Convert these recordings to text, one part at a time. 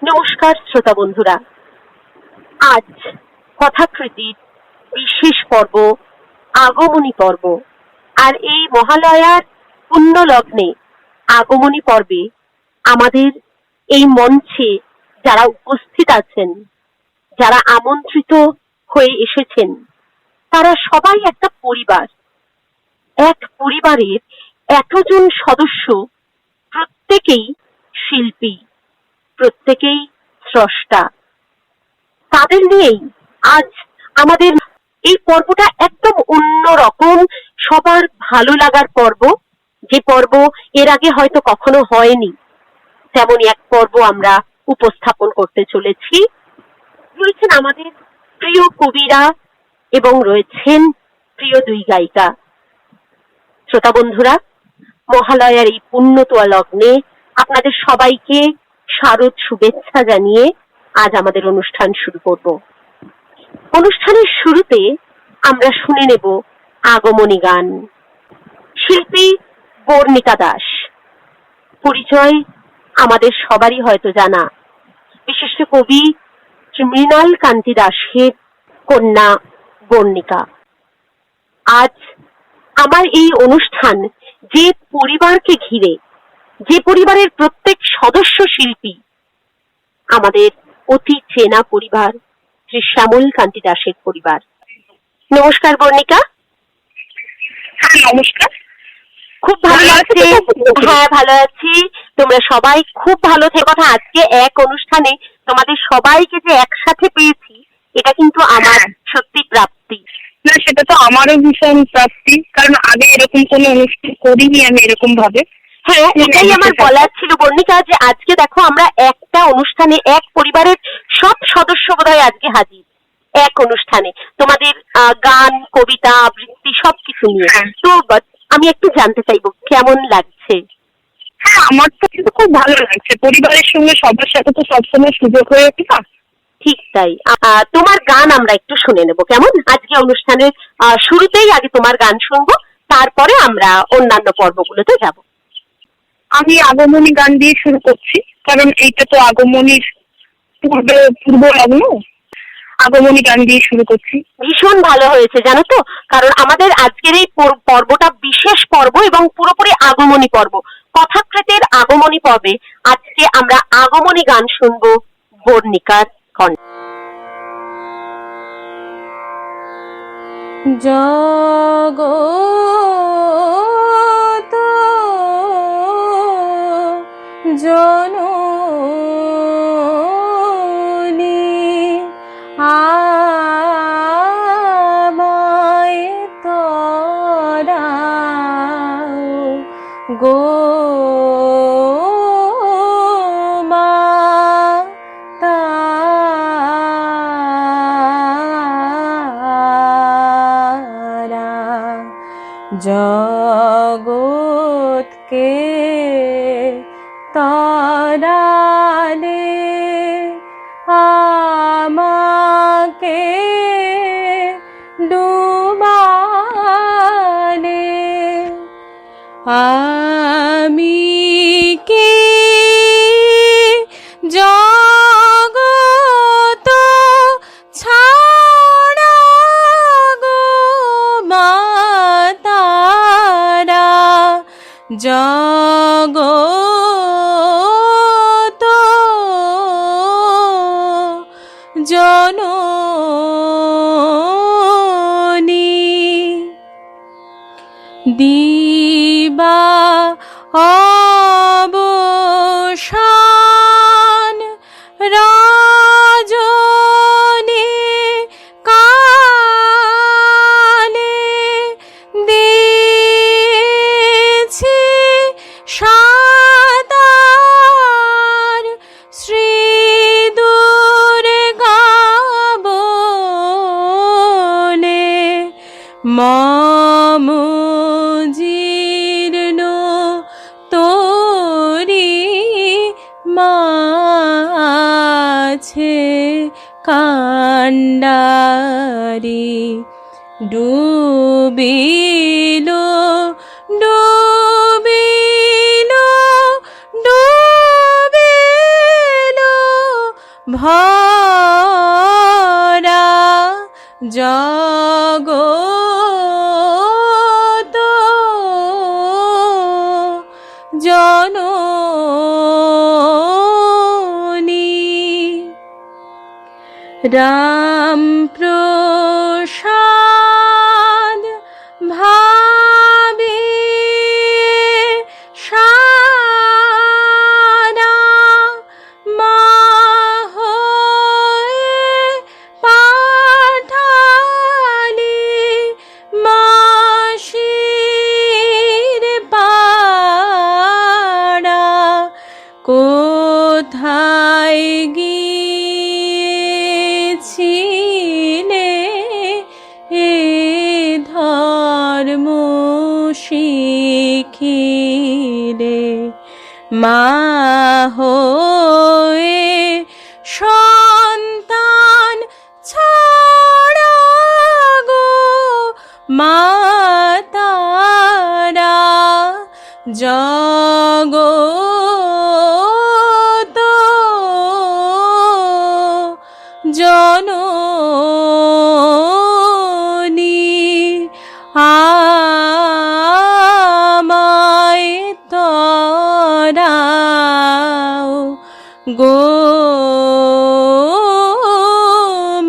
নমস্কার শ্রোতা বন্ধুরা, আজ কথাকৃতির বিশেষ পর্ব আগমনী পর্ব। আর এই মহালয়ার পুণ্য লগ্নে আগমনী পর্বে আমাদের এই মঞ্চে যারা উপস্থিত আছেন, যারা আমন্ত্রিত হয়ে এসেছেন, তারা সবাই একটা পরিবার। এক পরিবারের এতজন সদস্য, প্রত্যেকেই শিল্পী, প্রত্যেকেই স্রষ্টা। তাদের নিয়েই আজ আমাদের এই পর্বটা একদম অন্যরকম, সবার ভালো লাগার পর্ব, যে পর্ব এর আগে হয়তো কখনো হয়নি, তেমনই এক পর্ব আমরা উপস্থাপন করতে চলেছি। রয়েছেন আমাদের প্রিয় কবিরা এবং রয়েছেন প্রিয় দুই গায়িকা। শ্রোতা বন্ধুরা, মহালয়ার এই পুণ্যতোয়া লগ্নে আপনাদের সবাইকে শারদ শুভেচ্ছা জানিয়ে আজ আমাদের অনুষ্ঠান শুরু করব। অনুষ্ঠানের শুরুতে আমরা শুনে নেব আগমনী গান। শিল্পী বর্ণিকা দাস, পরিচয় আমাদের সবারই হয়তো জানা। বিশিষ্ট কবি মৃণাল কান্তি দাসের কন্যা বর্ণিকা। আজ আমার এই অনুষ্ঠান যে পরিবারকে ঘিরে, যে পরিবারের প্রত্যেক সদস্য শিল্পী, আমাদের অতি চেনা পরিবার, শ্রী শ্যামল কান্তি দাসের পরিবার। নমস্কার বর্ণিকা। হ্যাঁ, নমস্কার। খুব ভালো লাগছে। হ্যাঁ, ভালো আছি। তোমরা সবাই খুব ভালো থেকো। আজকে এক অনুষ্ঠানে তোমাদের সবাইকে যে একসাথে পেয়েছি, এটা কিন্তু আমার সত্যি প্রাপ্তি। না, সেটা তো আমারও ভীষণ প্রাপ্তি, কারণ আগে এরকম কোনো অনুষ্ঠান করিনি আমি এরকম ভাবে। হ্যাঁ, এটাই আমার বলার ছিল বর্ণিকা, যে আজকে দেখো আমরা একটা অনুষ্ঠানে এক পরিবারের সব সদস্য বোধহয় আজকে হাজির এক অনুষ্ঠানে, তোমাদের গান, কবিতা, আবৃত্তি সবকিছু নিয়ে। তো আমি একটু জানতে চাইবো কেমন লাগছে। হ্যাঁ, আমার তো কিন্তু খুব ভালো লাগছে। পরিবারের সঙ্গে সবার সাথে তো সবসময় সুযোগ হয়ে ওঠে না। ঠিক তাই। তোমার গান আমরা একটু শুনে নেব, কেমন? আজকে অনুষ্ঠানের শুরুতেই আগে তোমার গান শুনবো, তারপরে আমরা অন্যান্য পর্বগুলোতে যাব। আমি আগমনী গান দিয়ে শুরু করছি, কারণ এইটা তো আগমনীর পূর্ব লগ্ন। আগমনী গান দিয়ে শুরু করছি। ভীষণ ভালো হয়েছে জানো তো, কারণ আমাদের আজকের এই পর্বটা বিশেষ পর্ব এবং পুরোপুরি আগমনী পর্ব। কথাকৃতের আগমনী পর্বে আজকে আমরা আগমনী গান শুনবো বর্ণিকার কণ্ঠে। জগত জননী আমায় তরাও গো জগৎকে তরালে আমাকে ডুবালে আমি কে জগত ছাড়া গো মাতারা জগত জননী দিবা অবসান রাজনী কালে দিয়েছি সাতার শ্রী দুর্গা বলে মম জীর্ণ তোরি মাছে কান্ডারি ডুবিল ডুবিল ডুবিল ভরা জগত জননী রাম প্রসাদ ভাবে সারা মা হয়ে পাঠালি মাসির পাড়া কোথায় গিয়েছিলে এ ধর্ম শিখিলে মা হয়ে সন্তান ছাড়া গো মাতারা জগত জননী আমায় তরাও গো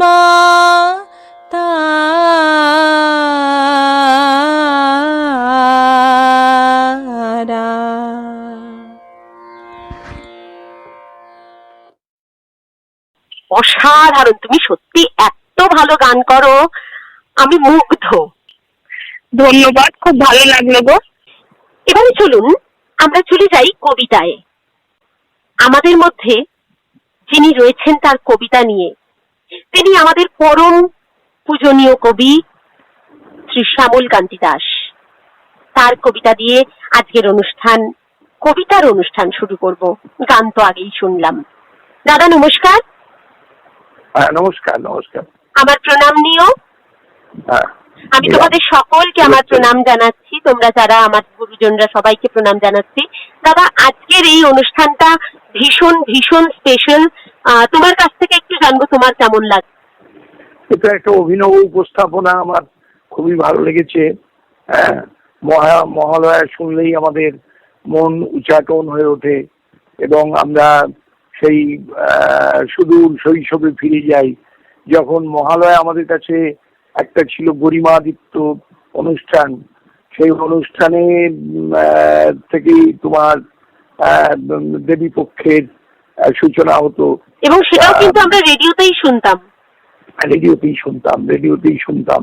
মাতারা। অসাধারণ, তুমি সত্যি এত ভালো গান করো, আমি মুগ্ধ। ধন্যবাদ, খুব ভালো লাগলো গো। এবারে চলুন আমরা চলে যাই কবিতায়। আমাদের মধ্যে যিনি রয়েছেন তার কবিতা নিয়ে, তিনি আমাদের পরম পূজনীয় কবি শ্রী শ্যামল কান্তি দাস। তার কবিতা দিয়ে আজকের অনুষ্ঠান, কবিতার অনুষ্ঠান শুরু করব। গান তো আগেই শুনলাম। দাদা নমস্কার। নমস্কার। নমস্কার। আমার প্রণাম নিও। আমি তোমাদের সকলকে আমার প্রণাম জানাচ্ছি, তোমরা যারা আমার গুরুজনরা সবাইকে প্রণাম জানাচ্ছি। দাদা আজকের এই অনুষ্ঠানটা ভীষণ ভীষণ স্পেশাল। তোমার কাছ থেকে একটু জানবো তোমার কেমন লাগে। এটা একটা অভিনব উপস্থাপনা, আমার খুবই ভালো লেগেছে। মহালয়া শুনলেই আমাদের মন উচ্চাটন হয়ে ওঠে এবং আমরা সেই সুদূর শৈশবে ফিরে যাই, যখন মহালয়া আমাদের কাছে একটা ছিল গরিমাদীপ্ত অনুষ্ঠান। সেই অনুষ্ঠানে থেকেই তোমার দেবী পক্ষের সূচনা হতো এবং সেটাও কিন্তু আমরা রেডিওতেই শুনতাম।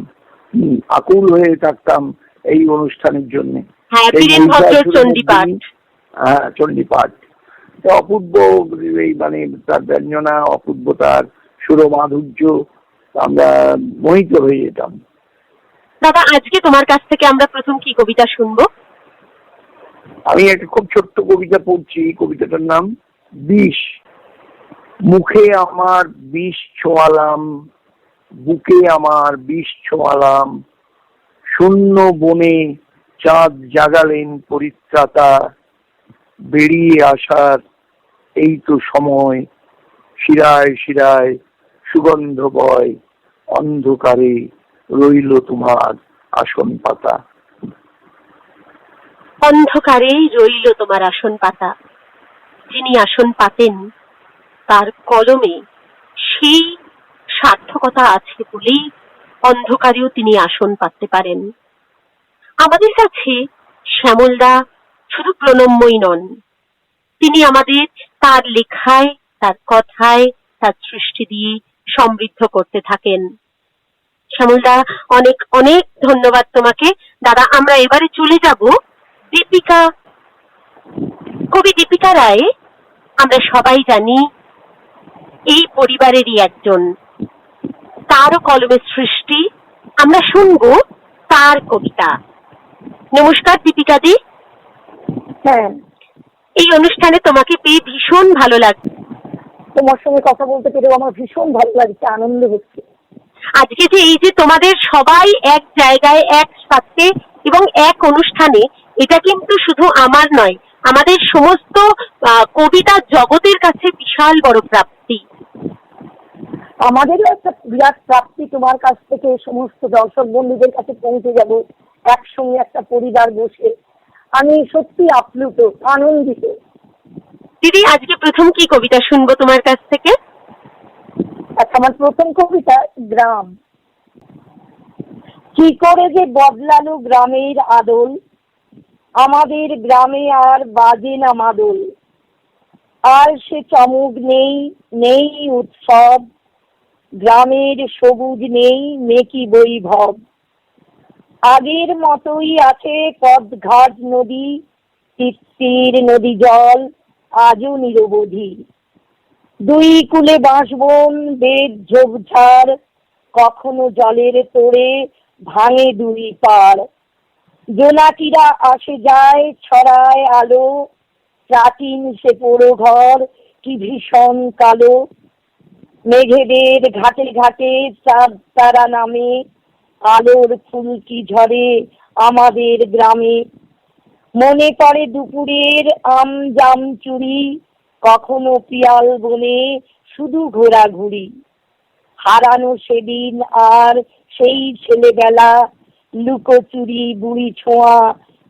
আকুল হয়ে থাকতাম এই অনুষ্ঠানের জন্য। হ্যাঁ, চণ্ডীপাঠ অপূর্ব, এই মানে তার ব্যঞ্জনা অপূর্ব, তার সুরমাধুর্য, আমরা মোহিত হয়ে যেতাম। দাদা আজকে তোমার কাছ থেকে আমরা প্রথম কি কবিতা শুনবো? আমি একটা খুব ছোট্ট কবিতা পড়ছি। কবিতাটার নাম বিষ। মুখে আমার বিষ ছোঁয়ালাম, বুকে আমার বিষ ছোঁয়ালাম, শূন্য বনে চাঁদ জাগালেন পরিত্রাতা, বেরিয়ে আসার এই তো সময়, শিরায় শিরায় সুগন্ধ বয়, অন্ধকারে রইল তোমার আসন পাতা। অন্ধকারেই রইল তোমার আসন পাতা। যিনি আসন পাতেন তার কলমে সেই সার্থকতা আছে বলেই অন্ধকারেও তিনি আসন পাততে পারেন। আমাদের কাছে শ্যামলদা শুধু প্রণম্যই নন, তিনি আমাদের তার লেখায়, তার কথায়, তার সৃষ্টি দিয়ে সমৃদ্ধ করতে থাকেন। শ্যামলদা অনেক অনেক ধন্যবাদ তোমাকে। দাদা আমরা এবারে চলে যাব দীপিকা, কবি দীপিকা রায়। আমরা সবাই জানি এই পরিবারেরই একজন, তারও কলমের সৃষ্টি। আমরা শুনবো তার কবিতা। নমস্কার দীপিকা দি। হ্যাঁ, এই অনুষ্ঠানে তোমাকে পেয়ে ভীষণ ভালো লাগছে। তোমার সঙ্গে কথা বলতে পেরেও আমার ভীষণ ভালো লাগছে, আনন্দ হচ্ছে। আজকে যে এই যে তোমাদের সবাই এক জায়গায় একসাথে এবং এক অনুষ্ঠানে, এটা কিন্তু শুধু আমার নয়, আমাদের সমস্ত কবিতা জগতের কাছে বিশাল বড় প্রাপ্তি। আমাদেরও একটা বিরাট প্রাপ্তি তোমার কাছ থেকে সমস্ত দর্শক বন্ধুদের কাছে পৌঁছে যাব একসঙ্গে একটা পরিবার বসে। আমি সত্যি আপ্লুত, আনন্দিত। দিদি, আজকে প্রথম কি কবিতা শুনবো তোমার কাছ থেকে? আচ্ছা, আমার প্রথম কবিতা গ্রাম। কি করে যে বদলালো গ্রামের আদল, আমাদের গ্রামে আর বাজে না মাদল। আর সে চমক নেই, নেই উৎসব, গ্রামের সবুজ নেই মেকি বৈভব। আগের মতোই আছে পথঘাট নদী, তিস্তির নদী জল আজও নিরবধি। দুই কূলে বাঁশবন বেদ ঝোপঝাড়, কখনো জলের তোড়ে ভাঙে দুই পাড়। জোনাকিরা আসে যায় ছড়ায় আলো, প্রাচীন সে পোড়ো ঘর কি ভীষণ কালো। মেঘেদের ঘাটে ঘাটে চাঁদ তারা নামে, আলোর ফুলকি ঝরে আমাদের গ্রামে। মনে পড়ে দুপুরের আম জাম চুরি, কখনো পিয়াল বনে শুধু ঘোরাঘুরি। হারানো সেদিন আর সেই ছেলেবেলা, লুকোচুরি বুড়ি ছোঁয়া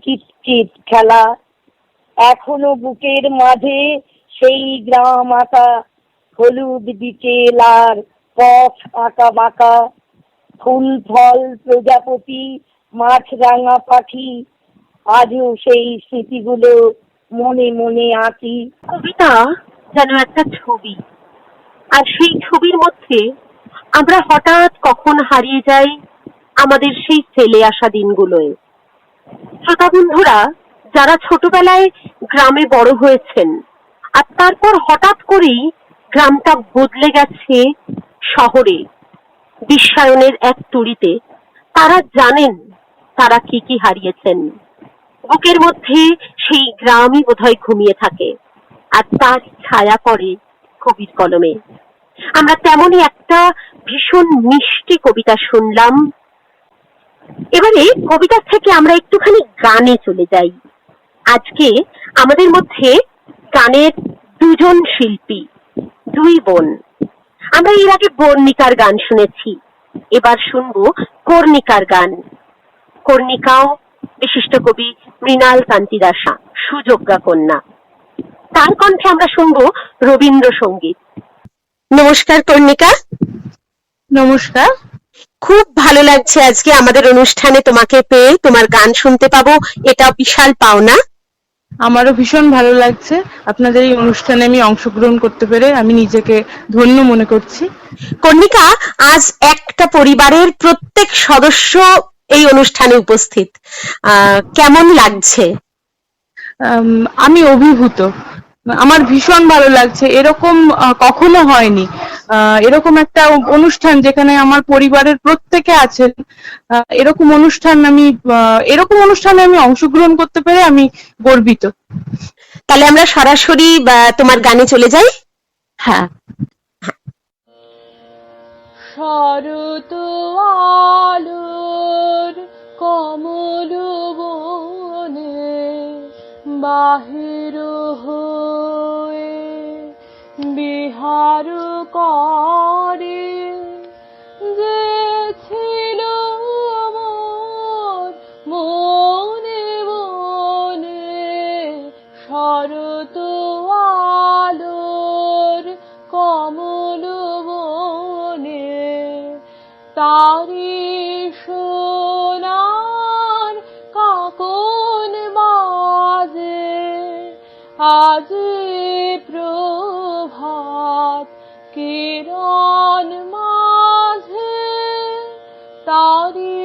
কিতকিত খেলা। এখনো বুকের মাঝে সেই গ্রাম আঁকা, হলুদ বিকেল আর পথ আঁকা বাঁকা। ফুল ফল প্রজাপতি মাছ রাঙা পাখি, আজও সেই স্মৃতিগুলো মনে মনে আঁকি। কবিতা যেন একটা ছবি, আর সেই ছবির মধ্যে আমরা হঠাৎ কখন হারিয়ে যাই আমাদের সেই ফেলে আসা দিনগুলোয়। শ্রোতা বন্ধুরা, যারা ছোটবেলায় গ্রামে বড় হয়েছেন আর তারপর হঠাৎ করেই গ্রামটা বদলে গেছে শহরে বিশ্বায়নের এক তুড়িতে, তারা জানেন তারা কি কি হারিয়েছেন। বুকের মধ্যে সেই গ্রামই বোধহয় ঘুমিয়ে থাকে, আর তার ছায়া পড়ে কবির কলমে। আমরা তেমনই একটা ভীষণ মিষ্টি কবিতা শুনলাম। এবারে কবিতা থেকে আমরা একটুখানি গানে চলে যাই। আজকে আমাদের মধ্যে গানের দুজন শিল্পী, দুই বোন। আমরা এর আগে বর্ণিকার গান শুনেছি, এবার শুনবো কর্ণিকার গান। কর্ণিকাও বিশিষ্ট কবি মৃণাল কান্তি দাসা, সুযোগ্যা কন্যা। তার কণ্ঠে আমরা শুনবো রবীন্দ্রসঙ্গীত। নমস্কার কর্ণিকা। নমস্কার। খুব ভালো লাগছে আজকে আমাদের অনুষ্ঠানে তোমাকে পেয়ে, তোমার গান শুনতে পাবো, এটা বিশাল পাওনা। আমারও ভীষণ ভালো লাগছে আপনাদের এই অনুষ্ঠানে আমি অংশগ্রহণ করতে পেরে, আমি নিজেকে ধন্য মনে করছি। কর্ণিকা, আজ একটা পরিবারের প্রত্যেক সদস্য এই অনুষ্ঠানে উপস্থিত, কেমন লাগছে? আমি অভিভূত, আমার ভীষণ ভালো লাগছে। এরকম কখনো হয়নি, এরকম একটা অনুষ্ঠান যেখানে আমার পরিবারের প্রত্যেকে আছেন। এরকম অনুষ্ঠানে আমি অংশগ্রহণ করতে পেরে আমি গর্বিত। তাহলে আমরা সরাসরি তোমার গানে চলে যাই। হ্যাঁ। শরৎ আলোর কমল বনে বাহির হয়ে বিহার করে যে ছিল মোর মনে মনে। শরৎ আলোর কমল বনে তারি সোনার কাকন বাজে, আজ প্রভাত কিরণ মাঝে। তারি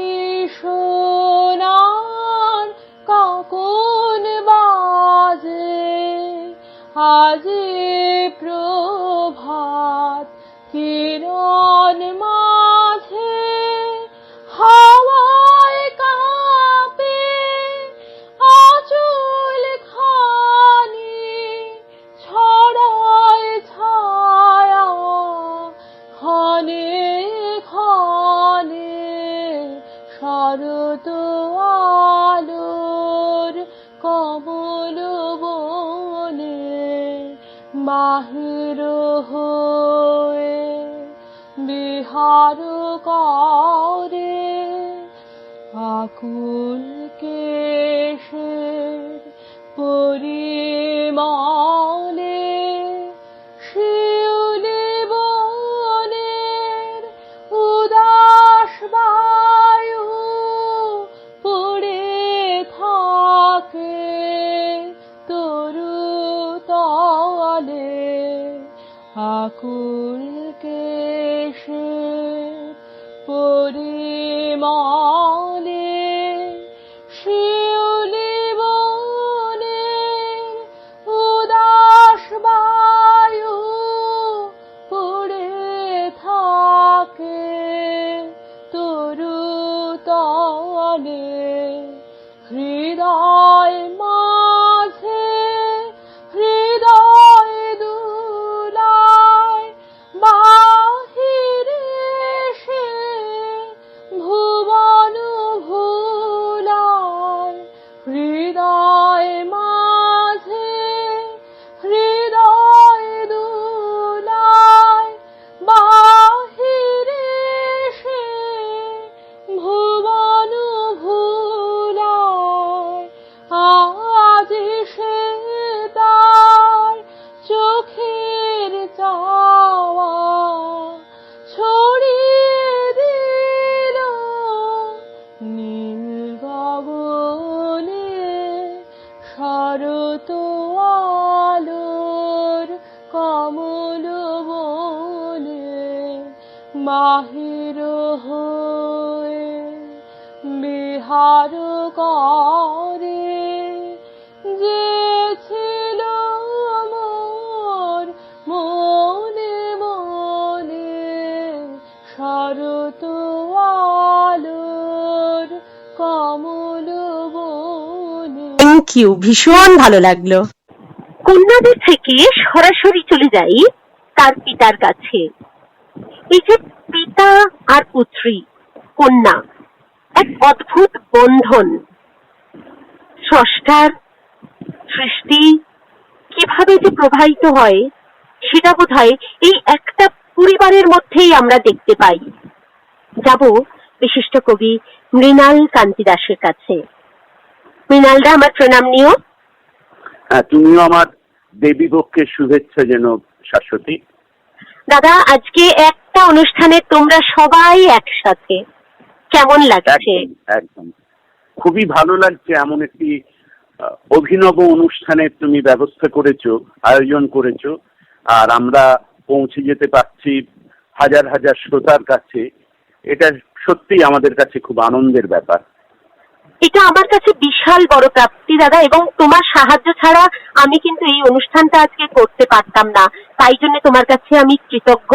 সোনার কাকন বাজে, আজ প্রভাত কিরণ মাঝে। হাওয়ায় কাঁপে আঁচল খানি, ছড়ায় ছায়া ক্ষণে ক্ষণে। শরৎ আলোর কমল বনে বিহার করে আকুল কেশের পরিমলে শিউলি বনের উদাস বায়ু পড়ে থাকে তরু তলে আকুল কেশের পরিমলে শিউলি বনের উদাস বায়ু পড়ে থাকে তরু তলে হৃদয় মাঝে হৃদয় দুলায় বাহিরে সে ভুবন ভুলায় হৃদয় মাঝে হৃদয় দুলায় বাহিরে সে ভুবন ভুলায় আজ সে তার চোখের চাওয়া ছড়িয়ে দিল নীল গগনে শরৎ আলোর কমল বনে মাহির হয়ে বিহার করে যে ছিল মোর মনে মনে শরৎ আলোর কমল বনে। থ্যাংক ইউ, ভীষণ ভালো লাগলো। কন্যাদের থেকে সরাসরি চলে যাই তার পিতার কাছে। এই যে পিতা আর পুত্রী, কন্যা, এক অদ্ভুত বন্ধন। স্রষ্টার সৃষ্টি কিভাবে যে প্রবাহিত হয় সেটা বোধহয় এই একটা পরিবারের মধ্যেই আমরা দেখতে পাই। যাব বিশিষ্ট কবি মৃণাল কান্তি দাসের কাছে। মৃণালদা, আমার প্রণাম নিও। হ্যাঁ, তুমিও আমার দেবী পক্ষের শুভেচ্ছা যেন শাশ্বতী। দাদা, আজকে একটা অনুষ্ঠানে তোমরা সবাই একসাথে, কেমন লাগছে? একদম খুবই ভালো লাগছে। এমন একটি অভিনব অনুষ্ঠানের তুমি ব্যবস্থা করেছো, আয়োজন করেছো, আর আমরা পৌঁছে যেতে পারছি হাজার হাজার শ্রোতার কাছে। এটা সত্যি আমাদের কাছে খুব আনন্দের ব্যাপার। এটা আমার কাছে বিশাল বড় প্রাপ্তি দাদা, এবং তোমার সাহায্য ছাড়া আমি কিন্তু এই অনুষ্ঠানটা আজকে করতে পারতাম না। তাই জন্য তোমার কাছে আমি কৃতজ্ঞ।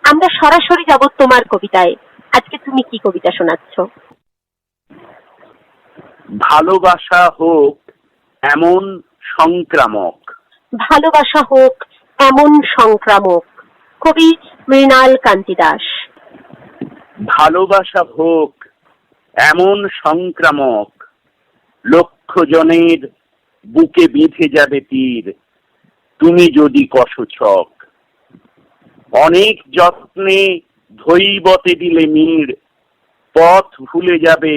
আমরা সরাসরি যাব তোমার কবিতায়। আজকে তুমি কি কবিতা শোনাচ্ছ? ভালোবাসা হোক এমন সংক্রামক। ভালোবাসা হোক এমন সংক্রামক। কবি মৃণাল কান্তি দাস। ভালোবাসা হোক এমন সংক্রামক, লক্ষ জনের বুকে বিঁধে যাবে তীর, তুমি যদি কষো ছক। অনেক যত্নে ধৈবতে দিলে নীড়, পথ ভুলে যাবে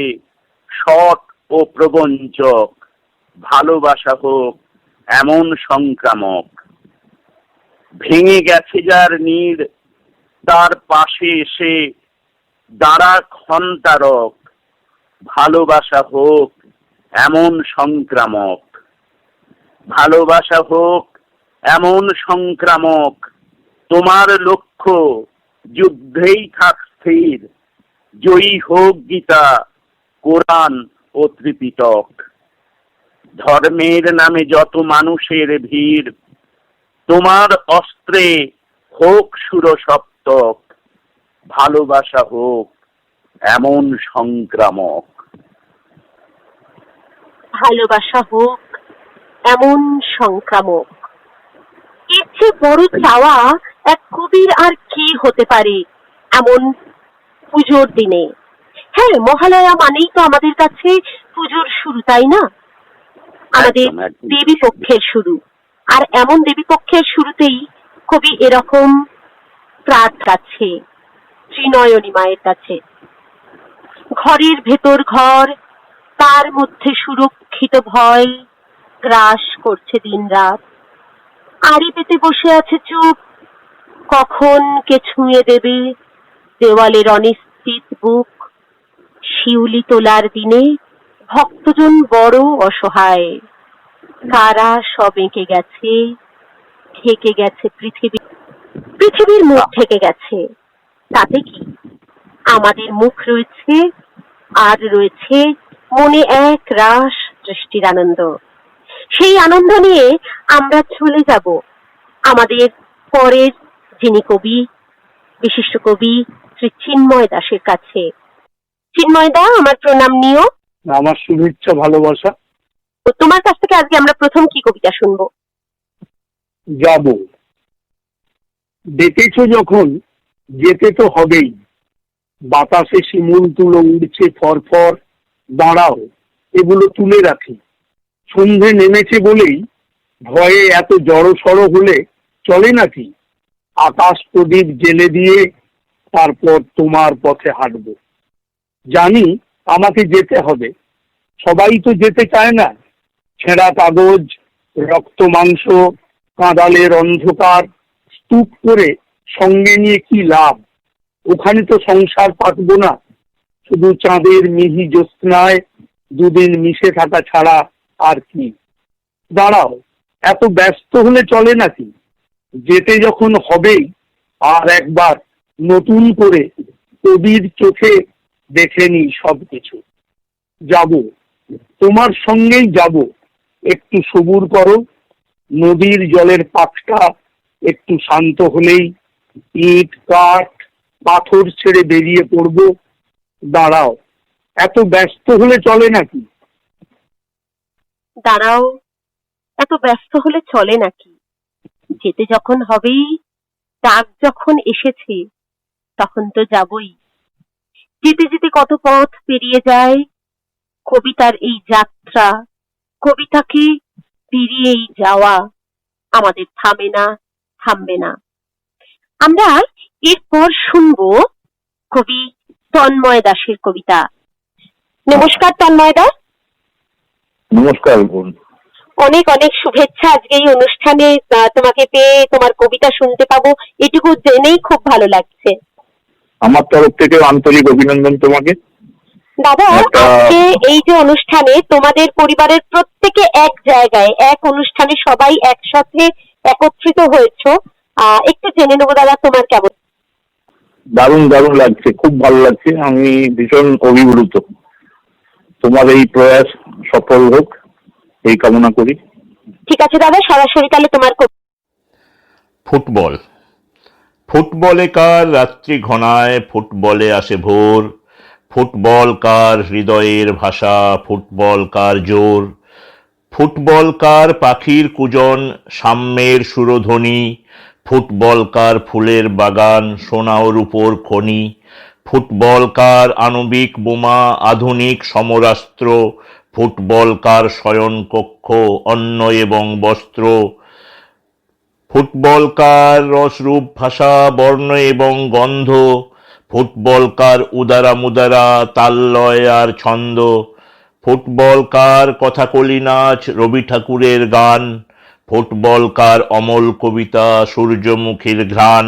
সৎ ও প্রবঞ্চক। ভালোবাসা হোক এমন সংক্রামক, ভেঙে গেছে যার নীড়, তার পাশে এসে দাঁড়া ক্ষন্তারক। ভালোবাসা হোক এমন সংক্রামক। ভালোবাসা হোক এমন সংক্রামক, তোমার লক্ষ্য যুদ্ধেই থাক স্থির, জয়ী হোক গীতা, কোরআন ও ত্রিপিটক। ধর্মের নামে যত মানুষের ভিড়, তোমার অস্ত্রে হোক সুরসপ্তক। ভালোবাসা হোক এমন সংক্রামক। ভালোবাসা হোক এমন সংক্রামক। এর চেয়ে বড় চাওয়া এক কবির আর কি হতে পারে এমন পুজোর দিনে? হ্যাঁ, মহালয়া মানেই তো আমাদের কাছে পুজোর শুরু, তাই না? আমাদের দেবী পক্ষের শুরু। আর এমন দেবী পক্ষের শুরুতেই কবি এরকম প্রার্থ আছে, ত্রিনয়নী মায়ের কাছে। ঘরের ভেতর ঘর, তার মধ্যে সুরক্ষিত ভয় গ্রাস করছে দিনরাত। আড়ি পেতে বসে আছে চুপ, কখন কে ছুঁয়ে দেবে দেওয়ালের অনিশ্চিত বুক। শিউলি তোলার দিনে ভক্তজন বড় অসহায়, কারা সব এঁকে গেছে, ঢেকে গেছে পৃথিবীর মুখ ঢেকে গেছে। তাতে কি, আমাদের মুখ রয়েছে, আর রয়েছে মনে এক রাস সৃষ্টির আনন্দ। সেই আনন্দ নিয়ে আমরা চলে যাব আমাদের পরের যিনি কবি, বিশিষ্ট কবি শ্রী চিন্ময় দাসের কাছে। চিন্ময় দা, আমার প্রণাম নিও। আমার শুভেচ্ছা, ভালোবাসা। তো তোমার কাছ থেকে আজকে আমরা প্রথম কি কবিতা শুনবো? যাব। ডেকেছ যখন যেতে তো হবেই, বাতাসে শিমুল তুলো উড়ছে ফরফর, দাঁড়াও এগুলো তুলে রাখি। সন্ধে নেমেছে বলেই ভয়ে এত জড়সড় হলে চলে নাকি? আকাশ প্রদীপ জেলে দিয়ে তারপর তোমার পথে হাঁটবো। জানি আমাকে যেতে হবে, সবাই তো যেতে চায় না। ছেঁড়া কাগজ, রক্ত মাংস, কাঁদালের অন্ধকার স্তূপ করে সঙ্গে নিয়ে কি লাভ? ওখানে তো সংসার পাতবো না, শুধু চাঁদের মিহি জ্যোৎস্নায় দুদিন মিশে থাকা ছাড়া আর কি। দাঁড়াও, এত ব্যস্ত হলে চলে নাকি? যেতে যখন হবেই আর একবার নতুন করে কবির চোখে দেখে নি সবকিছু। যাব, তোমার সঙ্গেই যাব। একটু সবুর করো, নদীর জলের পাকটা একটু শান্ত হলেই ইট কাঠ পাথর ছেড়ে বেরিয়ে পড়ব। দাঁড়াও, এত ব্যস্ত হলে চলে নাকি? দাঁড়াও, এত ব্যস্ত হলে চলে নাকি? যেতে যখন হবেই, ডাক যখন এসেছে, তখন তো যাবই। যেতে যেতে কত পথ পেরিয়ে যায় কবিতার এই যাত্রা। কবিতাকে পেরিয়েই যাওয়া আমাদের থামে না, থামবে না। আমরা এরপর শুনবো কবি তন্ময় দাসের কবিতা। নমস্কার তন্ময় দা। নমস্কার বোন। অনেক অনেক শুভেচ্ছা আজকে এই অনুষ্ঠানে তোমাকে পেয়ে, তোমার কবিতা শুনতে পাবো এটুকু জেনেই খুব ভালো লাগছে। আমার তরফ থেকে আন্তরিক অভিনন্দন তোমাকে। দাদা, আজকে এই যে অনুষ্ঠানে তোমাদের পরিবারের প্রত্যেকে এক জায়গায়, এক অনুষ্ঠানে সবাই একসাথে একত্রিত হয়েছো, একটু জেনে নেবো দাদা তোমার কেমন? দারুণ দারুণ লাগছে, খুব ভালো লাগছে। আমি ভীষণ অভিভূত। তোমার এই প্রয়াস সফল হোক এই কামনা করি। ঠিক আছে দাদা, সরাসরি তাহলে তোমার ফুটবল। ফুটবলে কার রাত্রি ঘনায়, ফুটবলে আসে ভোর। ফুটবল কার হৃদয়ের ভাষা, ফুটবল কার জোর। ফুটবল কার পাখির কুজন, সাম্যের সুরধ্বনি। ফুটবল কার ফুলের বাগান, সোনা ও রূপোর খনি। ফুটবল কার আণবিক বোমা, আধুনিক সমরাস্ত্র। ফুটবল কার শয়নকক্ষ, অন্ন এবং বস্ত্র। ফুটবল কার রসরূপ ভাষা, বর্ণ এবং গন্ধ। ফুটবল কার উদারা মুদারা, তাললয় আর ছন্দ। ফুটবল কার কথাকলি নাচ, রবি ঠাকুরের গান। ফুটবল কার অমল কবিতা, সূর্যমুখীর ঘ্রাণ।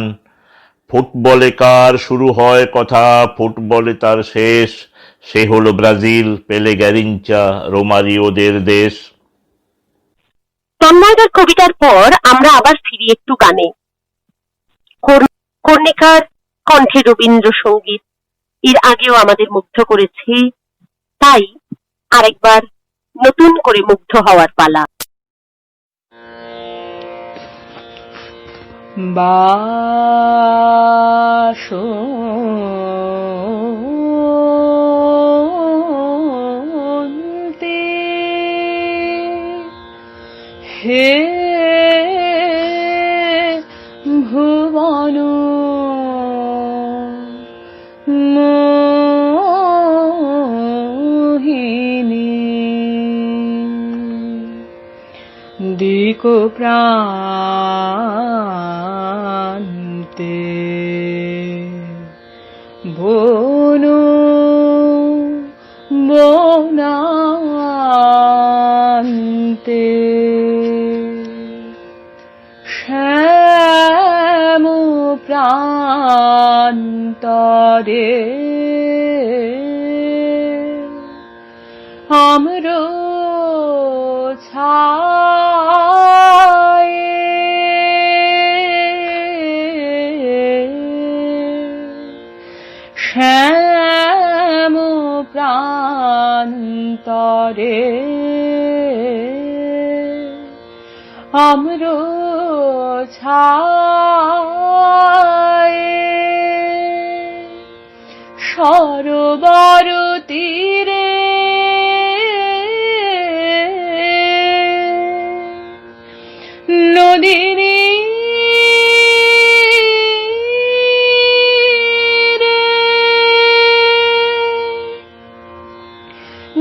ফুটবলে কার শুরু হয় কথা, ফুটবলে তার শেষ। সে হলো ব্রাজিল, পেলে, গ্যারিঞ্চা, রোমারিওদের দেশ। তন্ময়দার কবিতার পর আমরা আবার ফিরি একটু গানে। কর্ণিকার কণ্ঠে রবীন্দ্রসঙ্গীত এর আগেও আমাদের মুগ্ধ করেছে, তাই আরেকবার নতুন করে মুগ্ধ হওয়ার পালা। বাসন্তে হে ভুবন মোহিনী দিক প্রান্তে বনো বনান্তে শ্যাম প্রান্তরে আম্র ছায়ে শ্যাম প্রান্তরে আম্র ছায়ে সরোবর তীরে নদীর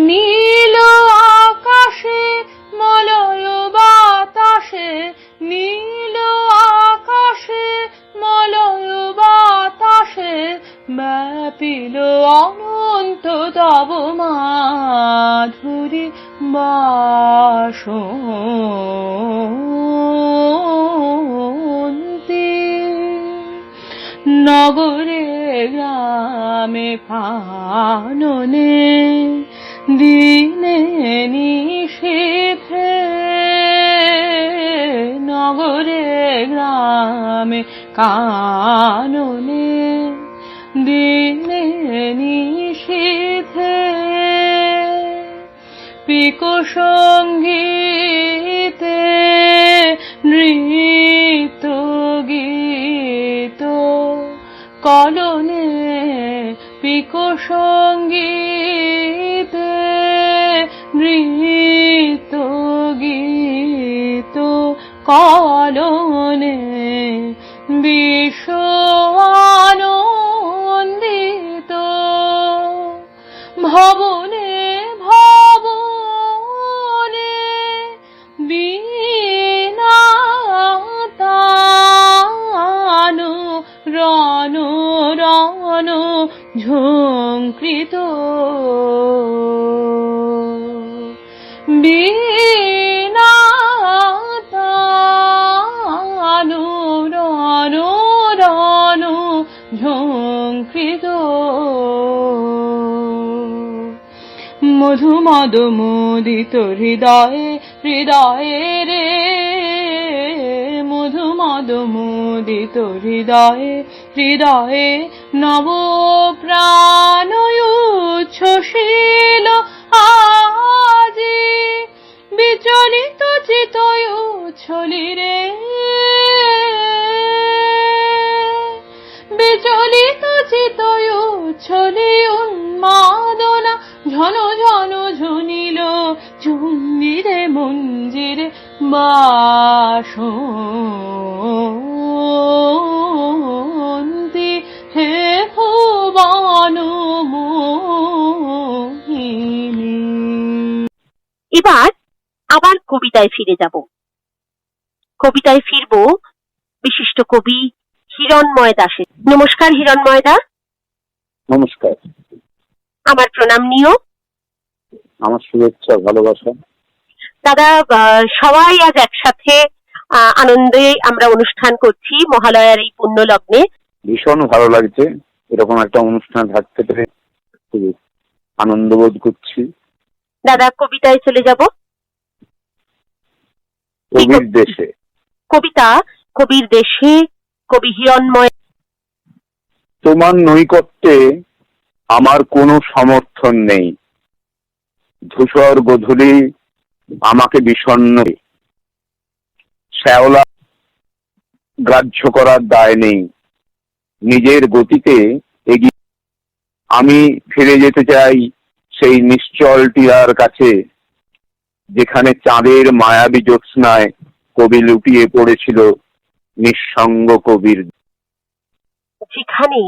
নীল আকাশে মলয় বাতাসে নীল আকাশে মলয় বাতাসে ব্যাপিল অনন্ত তব মাধুরী বাসন্তী নগরে গ্রামে কাননে দিনে নিষেধে নগরে গ্রামে কাননে দিনে নিষেধে পিকো সঙ্গীতে নৃত্য গীত কলনে পিকো সঙ্গীতে নৃত্য গীত কলনে বিশ্ব আনন্দিত ভবনে ভবনে বীণা তানু রণ রণ ঝঙ্কৃত বীণা তানু রণ রণ ঝঙ্কৃত মধুমদ মোদিত হৃদয়ে হৃদয়ে রে মধুমদ মোদিত হৃদয়ে হৃদয়ে নব প্রাণ উচ্ছ্বসিল আজি বিচলিত চিতয় উচ্ছলি রে বিচলিত চিতয় উচ্ছলি উন্মাদনা ঝন ঝন ঝুনিল চুম্বিরে মঞ্জিরে বাসন্তী হে ভুবন মোহিনী। এবার আবার কবিতায় ফিরে যাব। কবিতায় ফিরবো বিশিষ্ট কবি হিরণ্ময় দাসের। নমস্কার হিরণ্ময় দা। নমস্কার। আমার প্রণাম নিও। আমার শুভেচ্ছা ভালোবাসা। দাদা, সবাই আজ একসাথে আনন্দে আমরা অনুষ্ঠান করছি মহালয়ার এই পুণ্য লগ্নে। ভীষণ ভালো লাগছে, এরকম একটা অনুষ্ঠান থাকতে পেরে খুবই আনন্দ বোধ করছি। দাদা, কবিতায় চলে যাব। কবির দেশে। কবিতা কবির দেশে, কবি হিরণ্ময়। তোমার নৈকট্যে আমার কোনো সমর্থন নেই, ধূসর গোধূলি আমাকে বিষণ্ণ, শ্যাওলা গ্রাহ্য করার দায় নেই, নিজের গতিতে এগিয়ে আমি ফিরে যেতে চাই সেই নিশ্চল টিলার কাছে, যেখানে চাঁদের মায়াবী জ্যোৎস্নায় কবি লুটিয়ে পড়েছিল নিঃসঙ্গ কবির। যেখানে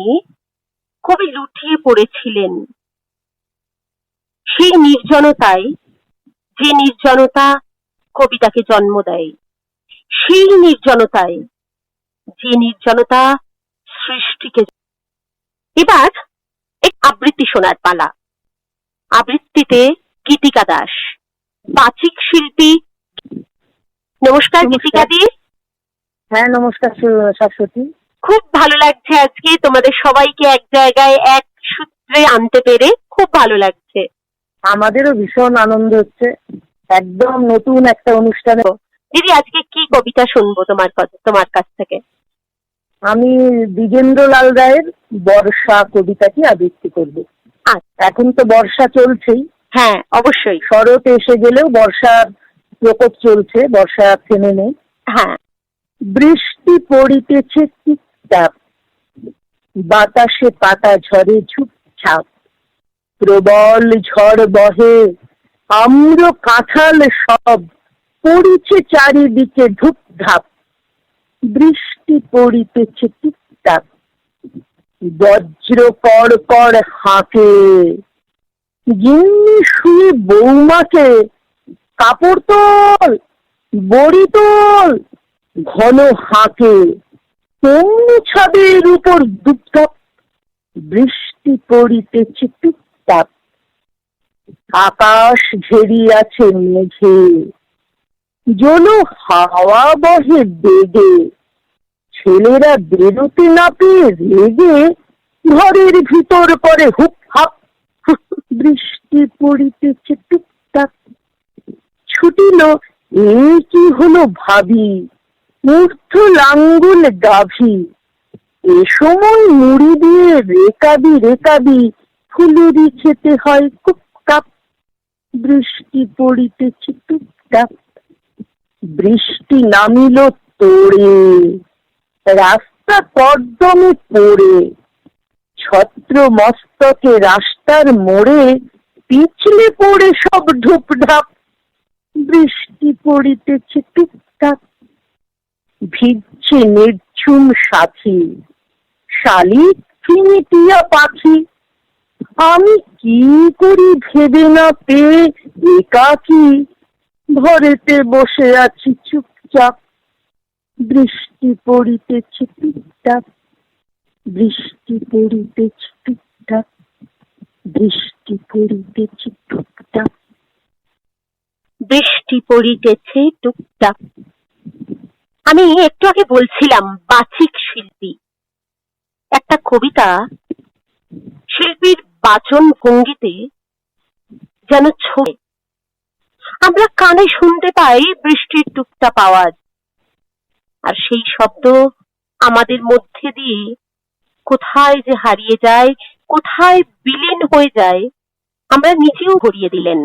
কবি লুটিয়ে পড়েছিলেন সেই নির্জনতায়, যে নির্জনতা কবিতাকে জন্ম দেয়, সেই নির্জনতায় যে নির্জনতা সৃষ্টিকে। এবার এক আবৃত্তি শোনার পালা। আবৃত্তিতে গীতিকা দাস, বাচিক শিল্পী। নমস্কার গীতিকা দি। হ্যাঁ, নমস্কার শাশ্বতী। খুব ভালো লাগছে আজকে তোমাদের সবাইকে এক জায়গায় এক সূত্রে আনতে পেরে, খুব ভালো লাগছে। আমাদেরও ভীষণ আনন্দ হচ্ছে, একদম নতুন একটা অনুষ্ঠানে। দিদি আজকে কি কবিতা শুনবো তোমার কাছ থেকে? আমি দ্বিজেন্দ্রলাল রায়ের বর্ষা কবিতাটি আবৃত্তি করব। আচ্ছা। এখন তো বর্ষা চলছেই। হ্যাঁ, অবশ্যই। শরৎ এসে গেলেও বর্ষার প্রকোপ চলছে, বর্ষা থেমে নেই। হ্যাঁ। বৃষ্টি পড়িতেছে টিপটাপ, বাতাসে পাতা ঝরে ঝুপঝাপ, প্রবল ঝড় বহে, আম্র কাঁঠাল সব পড়িছে চারিদিকে ধুপধাপ। বৃষ্টি পড়িতেছে টিপটাপ, বজ্র কড় কড় হাঁকে, গিন্নি শুয়ে বৌমাকে কাপড় তোল, বড়ি তোল, ঘন হাঁকে, তেমনি ছাদের উপর দুপধাপ। বৃষ্টি পড়িতেছে টুপটাপ, আকাশ ঘেরিয়াছে মেঘে, যেন হাওয়া বহে বেগে, ছেলেরা বেরোতে না পেয়ে রেগে ঘরের ভিতর করে হুপ হাপ। বৃষ্টি পড়িতেছে টুকটাক, ছুটিল এই কি হলো ভাবি, ঊর্ধ্ব লাঙ্গুল গাভী, এ সময় মুড়ি দিয়ে রেকাবি রেকাবি ফুলুরি খেতে হয় কুপকাপ। বৃষ্টি পড়িতেছে টুকটাক, বৃষ্টি নামিল তোড়ে, রাস্তা কর্দমে পড়ে, ছত্র মস্তকে রাস্তার মোড়ে পিছলে পড়ে সব ঢুপঢাপ। বৃষ্টি পড়িতেছে টুকটাক, ভিজছে নির্ঝুম সাথী, শালিক ফিনিটিয়া পাখি, আমি কি করি ভেবে না পেয়ে একাকী ঘরেতে বসে আছি চুপচাপ। বৃষ্টি পড়িতেছে টুকটাক, বৃষ্টি পড়িতেছে টুকটাক, বৃষ্টি পড়িতেছে টুকটাক। বৃষ্টি পড়িতেছে টুকটাক। আমি একটু আগে বলছিলাম বাচিক শিল্পী, একটা কবিতা শিল্পীর বাচন ভঙ্গিতে যেন ছড়ে, আমরা কানে শুনতে পাই বৃষ্টির টুকটাক আওয়াজ, আর সেই শব্দ আমাদের মধ্যে দিয়ে কোথায় যে হারিয়ে যায়, কোথায় বিলীন হয়ে যায়, আমরা নিজেও হারিয়ে দিলেন।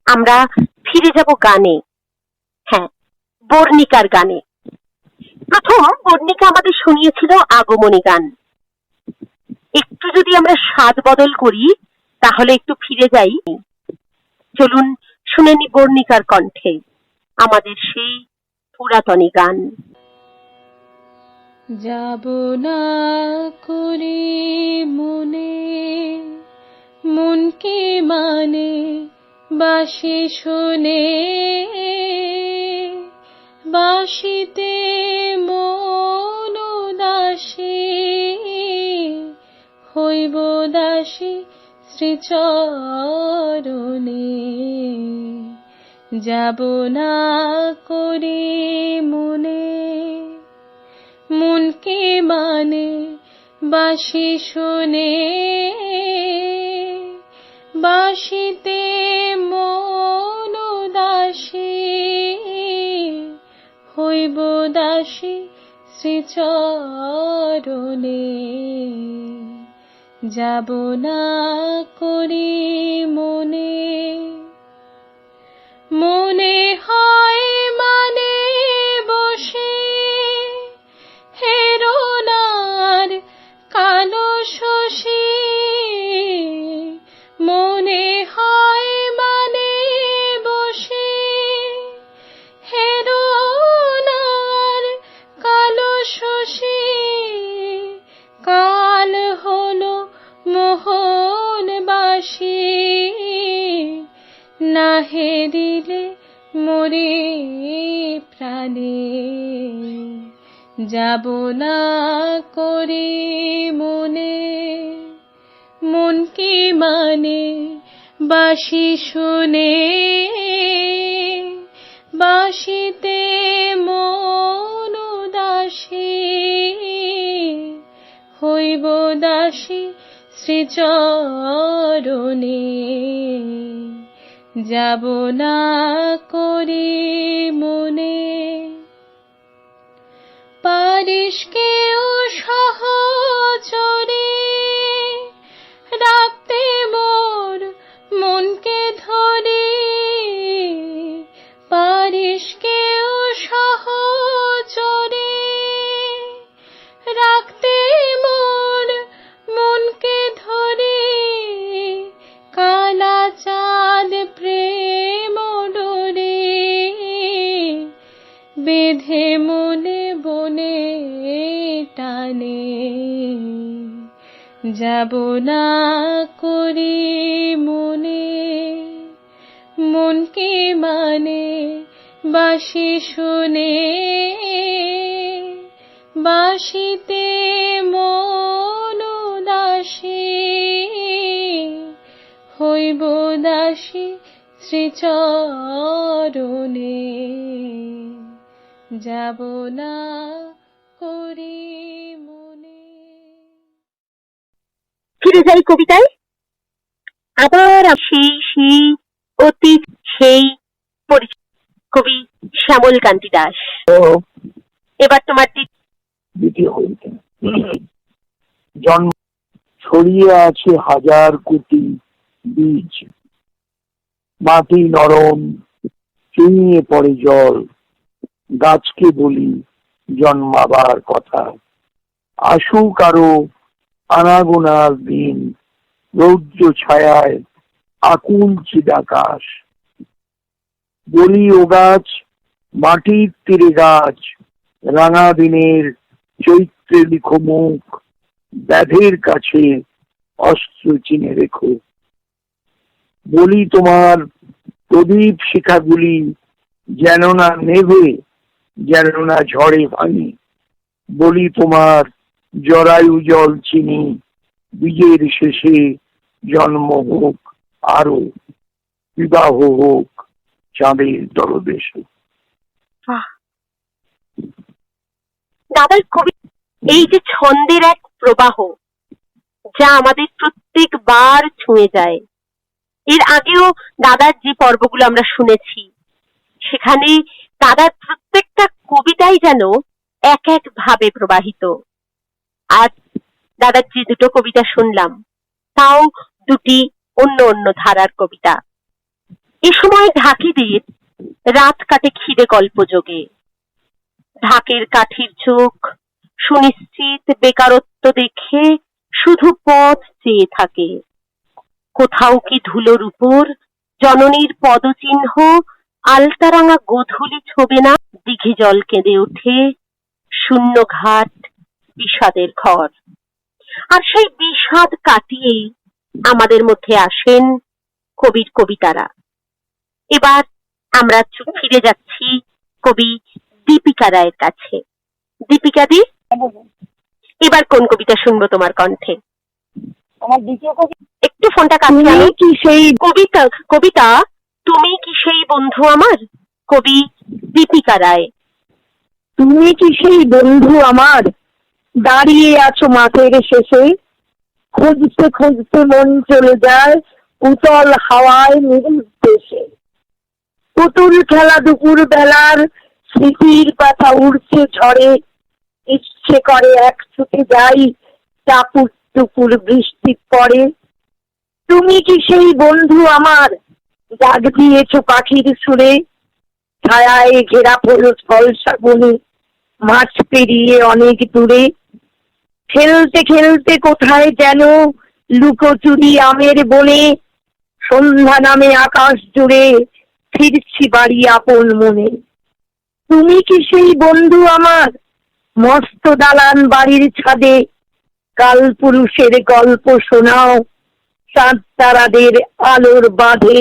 আমরা ফিরে যাব গানে, হ্যাঁ, বর্ণিকার গানে। প্রথম বর্ণিকা আমাদের শুনিয়েছিল আগমনী গান। একটু যদি আমরা স্বাদ বদল করি, তাহলে একটু ফিরে যাই। চলুন শুনে নি বর্ণিকার কণ্ঠে আমাদের সেই পুরাতনী গান। যাব না করে মনে, মনকে মানে বাসি শুনে, বাসিতে মন দাসী, হইব দাসী শ্রীচরণে। যাব না করে মনে, মনকে মানে বাসি শুনে, বাসিতে মন দাসী, হইব দাসী শ্রীচরণে। যাব না করি মনে, মনে হয় মানে বসে হেরোনার কালো শশী, মনে হয় মানে বসে হেরোনার কালো শশী, কাল হলো মোহনবাসী, না হেরিলে মরে প্রাণে। যাব না করে মনে, কি মানে বাঁশি শুনে বাঁশিতে মন উদাসী হইব দাসী শ্রীচরণে যাব না করি মনে পারিস কেউ সহচরে রাখতে মোর মনকে ধরে পারিস কেউ সহচরে রাখতে মোর মনকে ধরে কালা চাঁদ প্রেম ডোরে বেঁধে মনে বনে টানে যাব না করি মনে মনকে মানে বাঁশি শুনে বাঁশিতে মন উদাসী হইব দাসী শ্রীচরণে যাব না করি মনে। ফিরে যাই কবিতায়। আবার সেই অতীত সেই পরিচিত কবি শ্যামল কান্তি দাস। এবার তোমার দ্বিতীয় কবিতা। জন্ম ছড়িয়ে আছে হাজার কোটি বীজ, মাটি নরম চুইয়ে পড়ে জল, গাছকে বলি জন্মাবার কথা। আসুক আরো আনাগোনার দিন, রৌদ্র ছায়ায় আকুল চিদাকাশ। বলি ও গাছ মাটির তীরে গাছ, রাঙা দিনের চৈত্রে লিখো মুখ, ব্যাধের কাছে অস্ত্র চিনে রেখো। বলি তোমার প্রদীপ শিখাগুলি যেন না নেভে, যেন না ঝড়ে ভাঙে। বলি তোমার জরায়ু জল চিনি, বীজের শেষে জন্ম হোক আরো, বিবাহ হোক চাঁদের তলদেশে। দাদার কবি এই যে ছন্দের এক প্রবাহ যা আমাদের প্রত্যেকবার ছুঁয়ে যায়। এর আগেও দাদার যে পর্বগুলো আমরা শুনেছি সেখানে দাদার প্রত্যেকটা কবিতাই যেন এক এক ভাবে প্রবাহিত। আজ দাদার যে দুটো কবিতা শুনলাম তাও দুটি অন্য অন্য ধারার কবিতা। এ সময় ঢাকিদের রাত কাটে খিদে গল্প যোগে। ঢাকের কাঠির চোখ সুনিশ্চিত বেকারত্ব দেখে শুধু পথ চেয়ে থাকে। কোথাও কি ধুলোর উপর জননীর পদচিহ্ন আলতারাঙা গোধূলি ছোবে না। দিঘি জল কেঁদে ওঠে শূন্য ঘাট বিষাদের ঘর। আর সেই বিষাদ কাটিয়েই আমাদের মধ্যে আসেন কবির কবিতারা। এবার আমরা ফিরে যাচ্ছি কবি দীপিকা রায়ের কাছে। দীপিকা দি, এবার কোন কবিতা শুনবো তোমার কণ্ঠে? আমার দ্বিতীয় কবিতা একটু ফোনটা কাছে আনো। কি সেই কবিতা তুমি কি সেই বন্ধু আমার, কবি দীপিকা রায়। তুমি কি সেই বন্ধু আমার, দাঁড়িয়ে আছো মাঠের শেষে, খুঁজতে খুঁজতে মন চলে যায় উতল হাওয়ায় নির্দেশে। পুতুল খেলা দুপুর বেলার স্মৃতির পাতা উড়ছে ঝড়ে, ইচ্ছে করে এক ছুটে যাই টাপুর টুপুর বৃষ্টি পড়ে। তুমি কি সেই বন্ধু আমার, ডাক দিয়েছো পাখির সুরে, ছায়ায় ঘেরা ফলসা বনে মাছ পেরিয়ে অনেক দূরে। খেলতে খেলতে কোথায় যেন লুকোচুরি আমের বনে, সন্ধ্যা নামে আকাশ জুড়ে ফিরছি বাড়ি আপন মনে। তুমি কি সেই বন্ধু আমার, মস্ত দালান বাড়ির ছাদে কাল পুরুষের গল্প শোনাও চাঁদ তারাদের আলোর বাঁধে।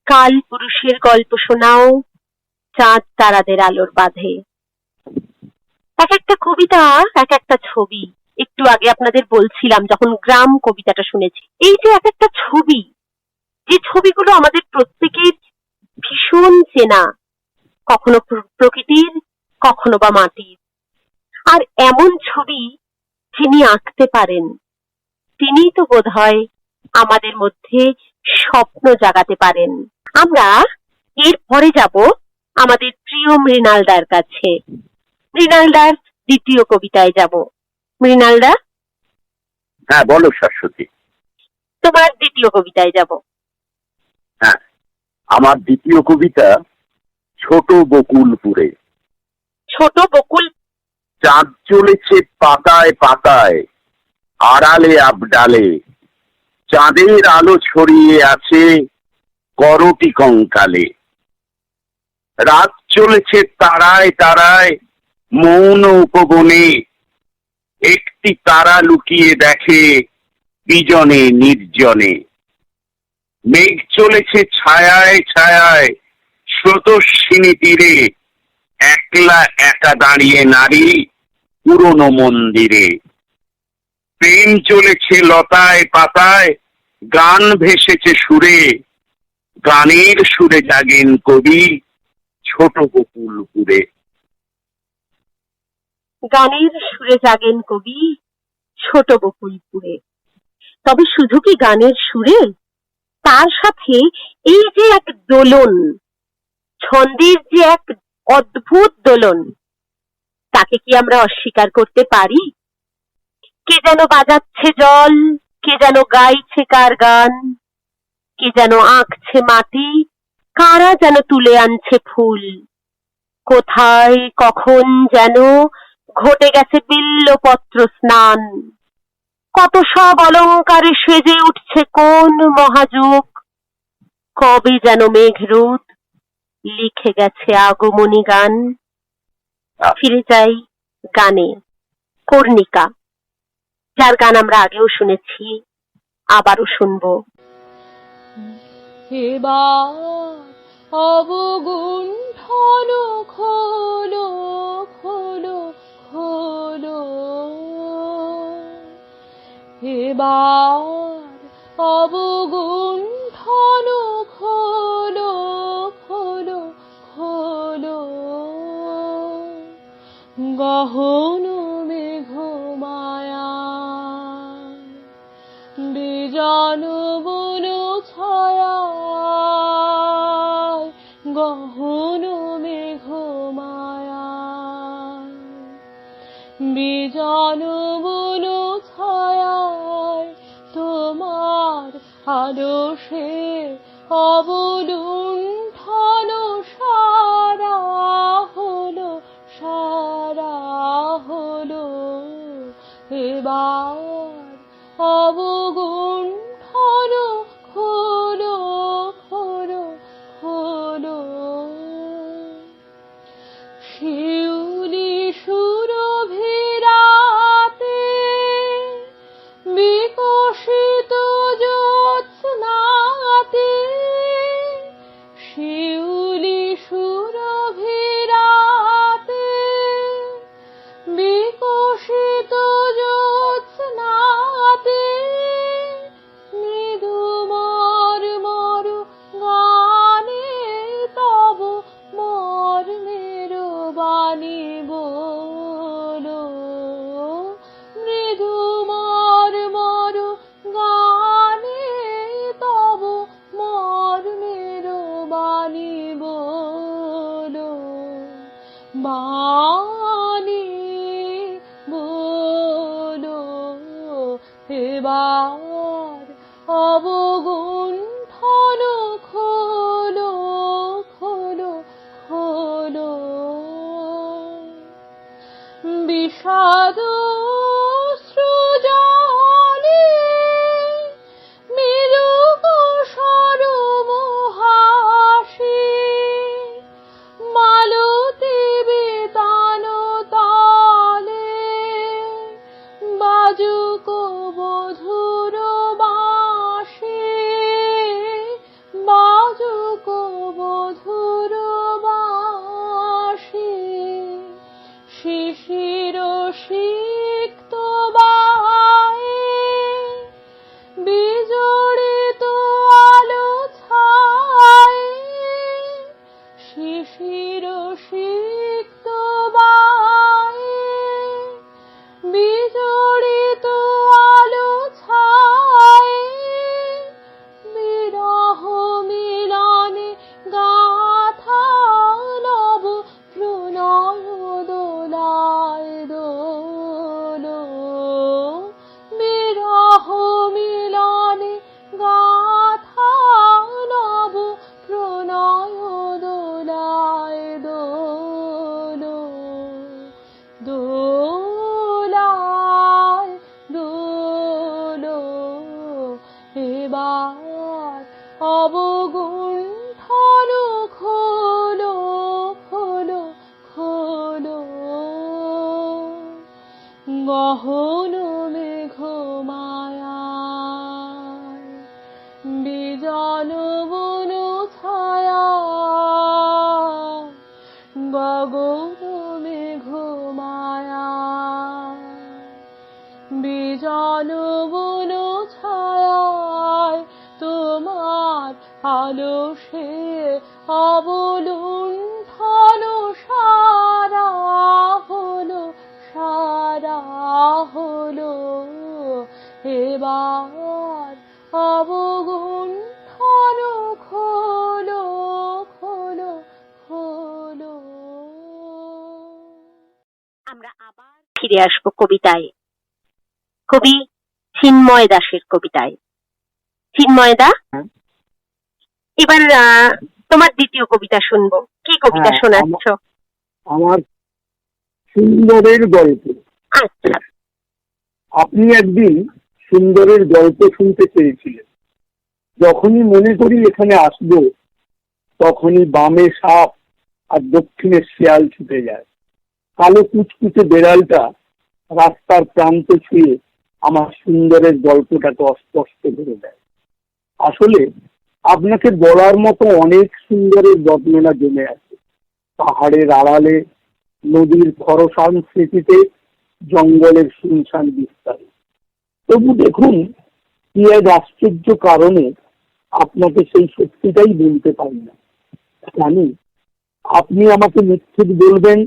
কাল পুরুষের গল্প শোনাও চাঁদ তারাদের আলোর বাঁধে। এক একটা কবিতা এক একটা ছবি। একটু একটু আগে আপনাদের বলছিলাম যখন গ্রাম কবিতাটা শুনেছি, এই যে এক একটা ছবি, যে ছবিগুলো আমাদের প্রত্যেকের ভীষণ চেনা, কখনো প্রকৃতির, কখনো বা মাটির। আর এমন ছবি যিনি আঁকতে পারেন, তিনিই তো বোধহয় আমাদের মধ্যে স্বপ্ন জাগাতে পারেন। আমরা এরপরে যাব আমাদের প্রিয় মৃণালদার কাছে। মৃণালদার দ্বিতীয় কবিতায় যাব। মৃণালদা, হ্যাঁ বলো শাশ্বতী। তোমার দ্বিতীয় কবিতায় যাব। হ্যাঁ, আমার দ্বিতীয় কবিতা ছোট বকুলপুরে। ছোট বকুল। চাঁদ চলেছে পাতায় পাতায়, আড়ালে আবডালে, চাঁদের আলো ছড়িয়ে আছে করটি কঙ্কালে। রাত চলেছে তারায় তারায়, মৌন উপবনে, একটি তারা লুকিয়ে দেখে বিজনে নির্জনে। মেঘ চলেছে ছায়ায় ছায়ায়, স্রোতস্বিনী তীরে, একলা একা দাঁড়িয়ে নারী পুরনো মন্দিরে। প্রেম চলেছে লতায় পাতায়, গান ভেসেছে সুরে, গানের সুরে জাগেন কবি ছোট বকুলপুরে। গানের সুরে জাগেন কবি ছোট বকুলপুরে। তবে শুধু কি গানের সুরে, তার সাথে এই যে এক দোলন, ছন্দের যে এক অদ্ভুত দোলন, তাকে কি আমরা অস্বীকার করতে পারি? কে যেন বাজাচ্ছে জল, কে যেন গাইছে কার গান, কে যেন আঁকছে মাটি, কারা যেন তুলে আনছে ফুল। কোথায় কখন যেন ঘটে গেছে বিল্লপত্র স্নান। কত সব অলংকারে সেজে উঠছে কোন মহাযুগ, কবে যেন মেঘরোদ লিখে গেছে আগমনী গান। ফিরে যাই গানে। কর্ণিকা, যার গান আমরা আগেও শুনেছি, আবারও শুনবো। এবার অবগুণ্ঠন খোলো খোলো খোলো, এবার অবগুণ্ঠন খোলো খোলো খোলো, গহন মেঘমায়া বিজন বন ছায়ায়, গহন মেঘমায়া বিজন বন ছায়ায়, তোমার আদর্শে অবলুণ্ঠন সারা হলো সারা হলো, এবার অবগুণ্ঠন খোলো খোলো খোলো, শিউলি সুরভিরাতে বিকশিত জ্যোৎস্নাতে, শিউলি সুরভিরাতে বিকশিত জ্যোৎস্নাতে, মৃদু মর্মর গানে তব মর্মের বাণী বলো, মৃদু মর্মর গানে তব মর্মের বাণী বলো, বাণী বলো, এবার অবগুণ্ঠন খোলো খোলো খোলো, বিষাদ সৃজনে মৃদু সরমহাসি, মালতী বেতান তালে বাজুক বধুর বাঁশি, বাজুক বধুর বাঁশি, শিশির সিক্ত বা বিজন বন ছায়ায় তোমার আলো সে অবলুণ্ঠন সারা হলো এবার অবগুণ্ঠন খোলো। আমরা আবার ফিরে আসবো কবিতায়, কবি চিন্ময় দাশের কবিতায়। চিন্ময় দা, এবার তোমার দ্বিতীয় কবিতা শুনবো। কি কবিতা শোনাচ্ছ? আমার সুন্দরের গল্প। আচ্ছা। আপনি একদিন সুন্দরের গল্প শুনতে চেয়েছিলেন। যখনই মনে করি এখানে আসবো, তখনই বামে সাপ আর দক্ষিণে শিয়াল ছুটে যায়। কালো কুচকুচে বেড়ালটা রাস্তার প্রান্ত ছুঁয়ে আমার সুন্দরের গল্পটাকে অস্পষ্ট করে দেয়। আসলে আপনাকে বলার মতো অনেক সুন্দরের বর্ণনা জমে আছে। পাহাড়ের আড়ালে, নদীর খরসান স্মৃতিতে, জঙ্গলের শুনশান বিস্তারে। তবু দেখুন, কি এক আশ্চর্য কারণে আপনাকে সেই সত্যিটাই বলতে পারি না। জানি আপনি আমাকে মিথ্যুক বলবেন,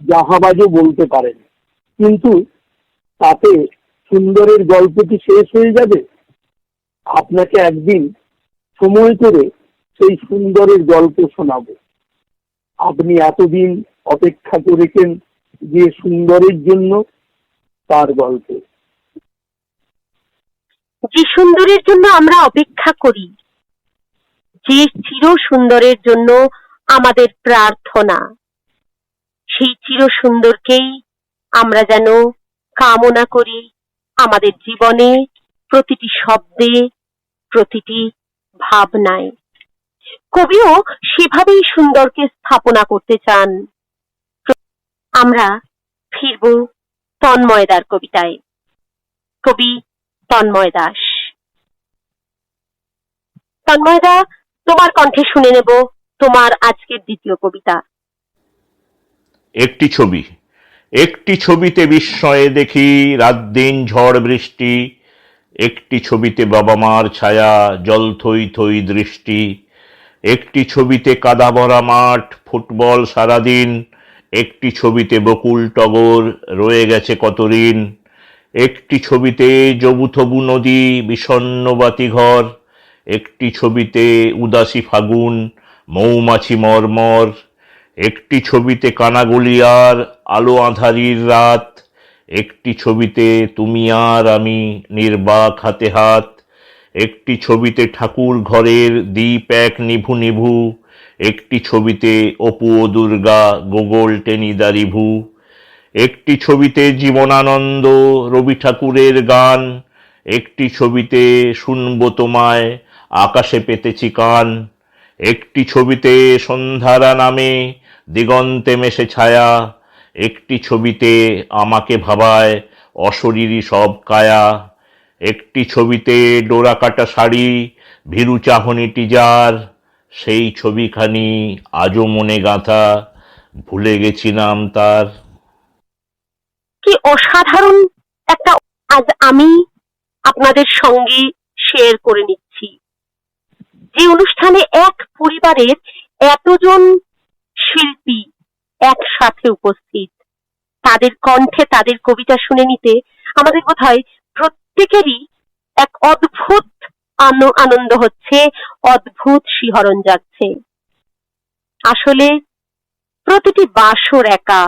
জাহাবাজও বলতে পারেন, কিন্তু তাতে সুন্দরের গল্প কি শেষ হয়ে যাবে? আপনাকে একদিন সময় করে সেই সুন্দরের গল্প শোনাবো। আপনি এতদিন অপেক্ষা করেছেন যে সুন্দরের জন্য, তার গল্প। যে সুন্দরের জন্য আমরা অপেক্ষা করি, যে চির সুন্দরের জন্য আমাদের প্রার্থনা, সেই চির সুন্দরকেই আমরা যেন কামনা করি আমাদের জীবনে, প্রতিটি শব্দে, প্রতিটি ভাবনায়। কবিও সেভাবেই সুন্দরকে স্থাপনা করতে চান। আমরা ফিরব তন্ময়দার কবিতায়। কবি তন্ময় দাশ। তন্ময়দা, তোমার কণ্ঠে শুনে নেব তোমার আজকের দ্বিতীয় কবিতা। একটি ছবি। একটি ছবিতে বিস্ময়ে দেখি রাত দিন ঝড় বৃষ্টি। একটি ছবিতে বাবা মার ছায়া, জল থই থই দৃষ্টি। একটি ছবিতে কাদা ভরা মাঠ, ফুটবল সারাদিন। একটি ছবিতে বকুল টগর, রয়ে গেছে কত ঋণ। একটি ছবিতে জবুথবু নদী, বিষণ্ণ বাতিঘর। একটি ছবিতে উদাসী ফাগুন, মৌমাছি মরমর। একটি ছবিতে কানাগলিয়ার, আলো আঁধারির রাত। একটি ছবিতে তুমি আর আমি, নির্বাক হাতে হাত। একটি ছবিতে ঠাকুর ঘরের দীপ এক নিভু নিভু। একটি ছবিতে অপু ও দুর্গা, গোগল টেনি দারিভু। একটি ছবিতে জীবনানন্দ, রবি ঠাকুরের গান। একটি ছবিতে শুনবো তোমায়, আকাশে পেতেছি কান। একটি ছবিতে সন্ধ্যারা নামে, দিগন্তে মেশে ছায়া। একটি ছবিতে আমাকে ভাবায় অশরীরী সব কায়া। একটি ছবিতে ডোরা কাটা শাড়ি, ভীরু চাহনিটি যার। সেই ছবিখানি আজও মনে গাঁথা, ভুলে গেছি নাম তার। কি অসাধারণ একটা আজ আমি আপনাদের সঙ্গে শেয়ার করে নিচ্ছি। যে অনুষ্ঠানে এক পরিবারের এতজন শিল্পী একসাথে উপস্থিত, তাদের কণ্ঠে তাদের কবিতা শুনে নিতে আমাদের বোধহয় প্রত্যেকেরই এক অদ্ভুত আনন্দ হচ্ছে, অদ্ভুত শিহরণ জাগছে। আসলে প্রতিটি বাসর একা,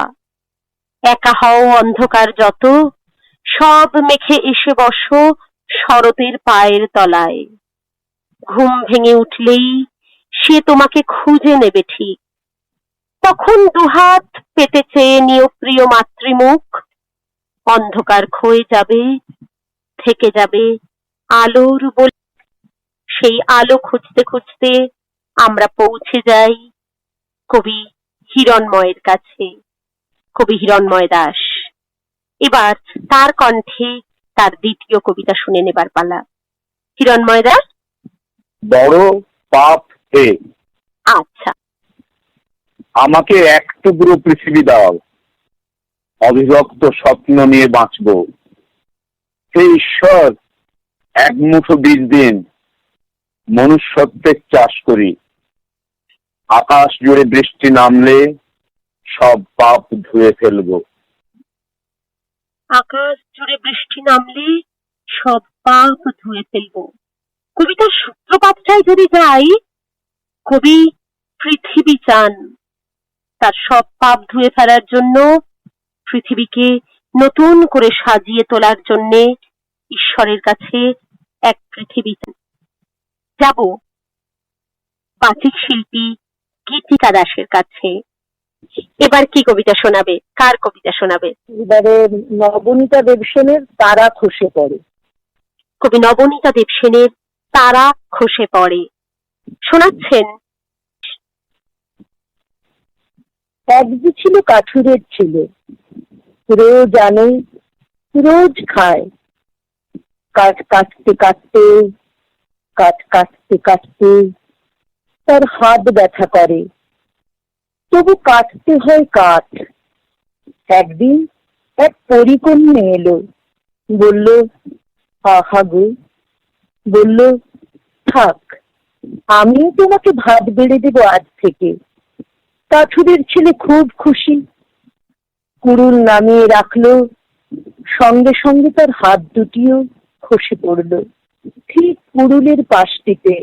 একা হও অন্ধকার যত, সব মেখে এসে বসো শরতের পায়ের তলায়। ঘুম ভেঙে উঠলেই সে তোমাকে খুঁজে নেবে ঠিক, তখন দুহাত পেতে চেয়ে নিও প্রিয় মাতৃমুখ। অন্ধকার ক্ষয়ে যাবে, থেকে যাবে আলোর বলে। সেই আলো খুঁজতে খুঁজতে আমরা পৌঁছে যাই কবি হিরণ্ময়ের কাছে, কবি হিরণ্ময় দাশ। এবার তার কণ্ঠে তার দ্বিতীয় কবিতা শুনে নেবার পালা। হিরণ্ময় দাশ। বড় পাপ হে। আচ্ছা। আমাকে এক টুকরো পৃথিবী দাও, অবিভক্ত স্বপ্ন নিয়ে বাঁচবো। হে ঈশ্বর, এক মুঠো বীজ দিন, মনুষ্যত্বের চাষ করি। আকাশ জুড়ে বৃষ্টি নামলে সব পাপ ধুয়ে ফেলবো। আকাশ জুড়ে বৃষ্টি নামলে সব পাপ ধুয়ে ফেলবো। কবিতার সূত্রপাতটাই যদি যাই, কবি পৃথিবী চান তার সব পাপ ধুয়ে ফেলার জন্য, পৃথিবীকে নতুন করে সাজিয়ে তোলার জন্যে ঈশ্বরের কাছে এক পৃথিবী চান। যাব বাচিক শিল্পী গীতিকা দাসের কাছে। এবার কি কবিতা শোনাবে? কার কবিতা শোনাবে? এবারে নবনীতা দেবসেনের তারা খসে পড়ে। কবি নবনীতা দেবসেনের তারা খসে পড়ে শোনাচ্ছেন। এক যে ছিল কাঠুরের ছেলে, রোজ আনে রোজ খায়, কাঠ কাটতে কাটতে কাঠ কাটতে কাটতে তার হাত ব্যথা করে, তবু কাটতে হয় কাঠ। একদিন এক পরিকন্যা এলো, বলল আহা গো, বলল থাক, আমিও তোমাকে ভাত বেড়ে দেবো আজ থেকে। কাঠুরের ছেলে খুব খুশি, কুড়ুল নামিয়ে রাখলো, সঙ্গে সঙ্গে তার হাত দুটিও খসে পড়লো ঠিক কুড়ুলের পাশটিতে।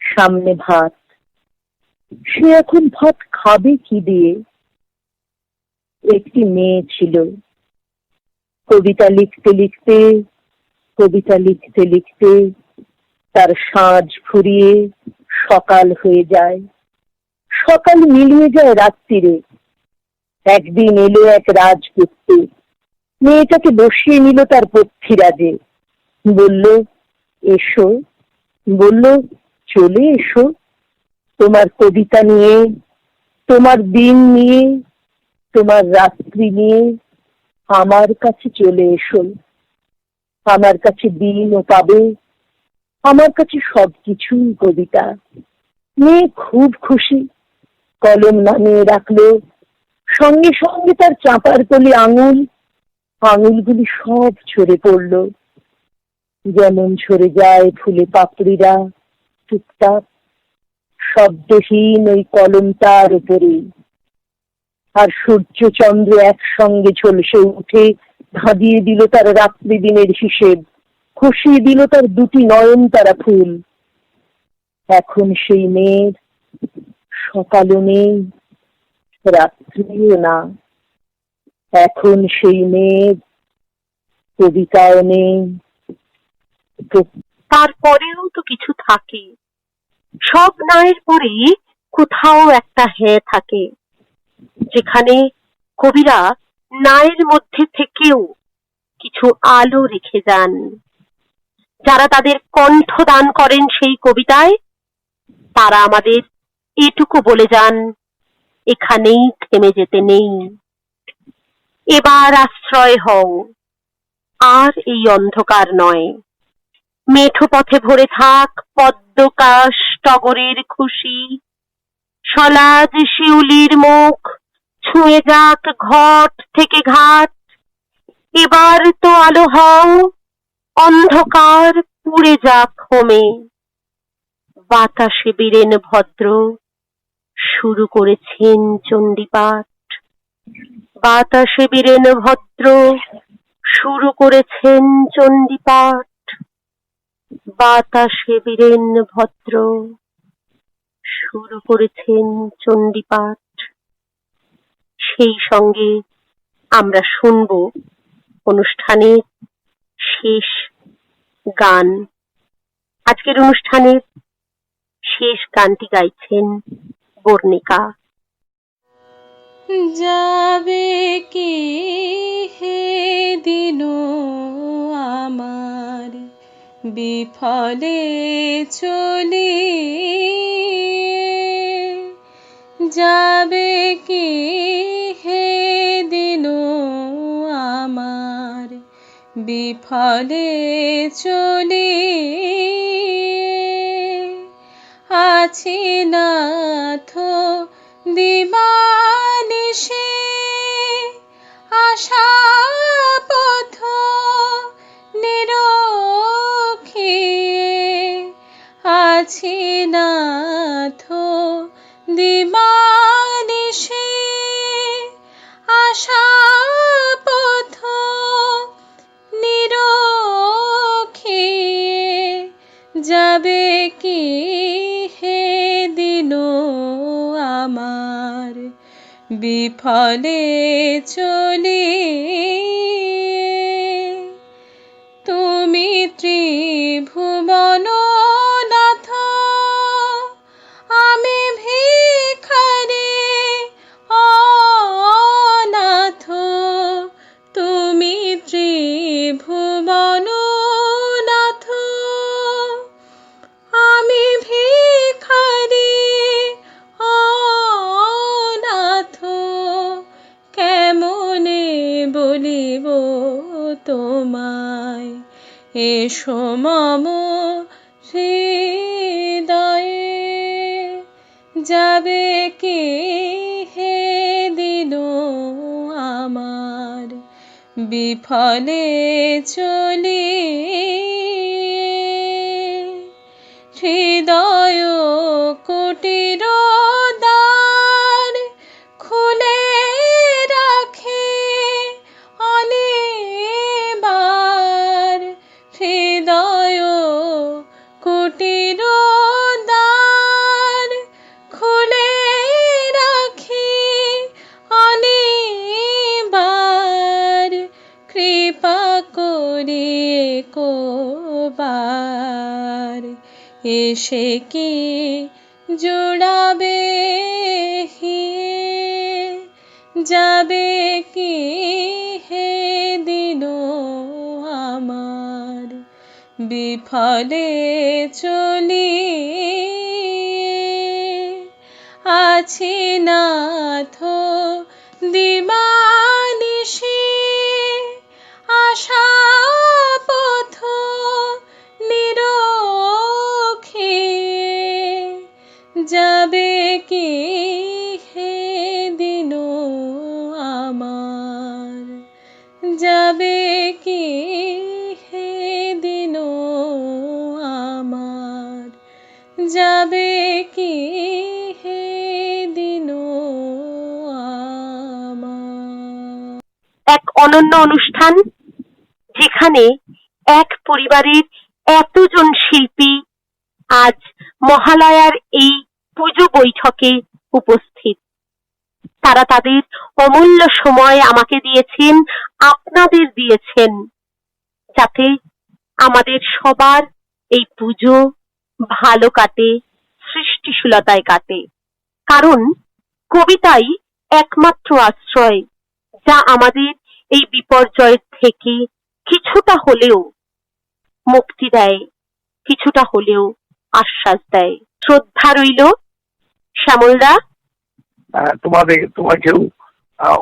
সামনে ভাত, সে এখন ভাত খাবে কি দিয়ে? একটি মেয়ে ছিল, কবিতা লিখতে লিখতে কবিতা লিখতে লিখতে তার সাঁঝ ফুরিয়ে সকাল হয়ে যায়, সকাল মিলিয়ে যায় রাত্রিরে। একদিন এলো এক রাজপুত্র, মেয়েটাকে বসিয়ে নিল তার পক্ষীরাজে, বলল এসো, বলল চলে এসো, তোমার কবিতা নিয়ে, তোমার দিন নিয়ে, তোমার রাত্রি নিয়ে আমার কাছে চলে এসো। আমার কাছে দিনও পাবে, আমার কাছে সবকিছুই কবিতা। মেয়ে খুব খুশি, কলম নামিয়ে রাখলো, সঙ্গে সঙ্গে তার চাঁপার কলি আঙুলগুলি সব ঝরে পড়লো, যেমন ঝরে যায় ফুলে পাপড়িরা টুকটাক, শব্দহীন ওই কলমটার উপরে। আর সূর্য চন্দ্র একসঙ্গে ঝলসে উঠে ধাঁধিয়ে দিল তার রাত্রি দিনের হিসেব, খসিয়ে দিল তার দুটি নয়ন তারা ফুল। এখন সেই মেয়ের সকালও নেই, রাত্রিও না। এখন সেই মেয়ের কবিতাও নেই। তারপরেও তো কিছু থাকে, সব নায়ের পরে কোথাও একটা হ্যাঁ থাকে, যেখানে কবিরা নায়ের মধ্যে থেকেও কিছু আলো রেখে যান। যারা তাদের কণ্ঠ দান করেন সেই কবিতায়, তারা আমাদের এটুকু বলে যান, এখানেই থেমে যেতে নেই, এবার আশ্রয় হও, আর এই অন্ধকার নয়। মেঠো পথে ভরে থাক পদ্মকাশ টগরের খুশি, সলাজ শিউলির মুখ ছুঁয়ে যাক ঘট থেকে ঘাট। এবার তো আলো হও, অন্ধকার পুড়ে যাক হোমে। বাতাসে বীরেন ভদ্র শুরু করেছেন চণ্ডীপাঠ, বাতাসে বীরেন ভদ্র শুরু করেছেন চণ্ডীপাঠ, বাতাসে বীরেন ভদ্র শুরু করেছেন চণ্ডীপাঠ। সেই সঙ্গে আমরা শুনব অনুষ্ঠানের শেষ গান। আজকের অনুষ্ঠানের শেষ গানটি গাইছেন বর্ণিকা। যাবে কি হে দিন আমার বিফলে চলে, যাবে কি হে দিন আমার বিফলে চলে। আছি নাথ দিবানিশি আশা পথ আছি নাথ দিবানিশি আশা পথ নিরখিয়ে যাবে কি হে দিন আমার বিফলে চলি তুমি ত্রিভুবন নাথ আমি ভিখারি অনাথ তুমি ত্রিভুবন নাথ আমি ভিখারি অনাথ কেমনে বলিব তোমায় এসো মম হৃদয়ে যাবে কি হে দিন আমার বিফলে চলি হৃদয় কুটির দ্বার খুলে রাখে অনেকবার হৃদয় কুটির দ্বার খুলে রাখি অনেকবার কৃপা করিয়ে কোবার এসে কি জোড়াবে হিয়ে যাবে কি হে দিন আমার বিফলে চলি আছি নাথ দিবানিশি আশা পথ নিরখিয়ে যাবে কি হে দিন আমার যাবে কি হে দিন আমার যাবে কি হে দিন আমার। এক অনন্য অনুষ্ঠান যেখানে এক পরিবারের এতজন শিল্পী আজ মহালয়ার এই পুজো বৈঠকে উপস্থিত। তারা তাদের অমূল্য সময় আমাকে দিয়েছেন, আপনাদের দিয়েছেন, যাতে আমাদের সবার এই পুজো ভালো কাটে, সৃষ্টিশীলতায় কাটে। কারণ কবিতাই একমাত্র আশ্রয় যা আমাদের এই বিপর্যয়ের থেকে কিছুটা হলেও মুক্তি দেয়, কিছুটা হলেও আশ্বাস দেয়। শ্রদ্ধা রইল শ্যামলদা। তোমাকেও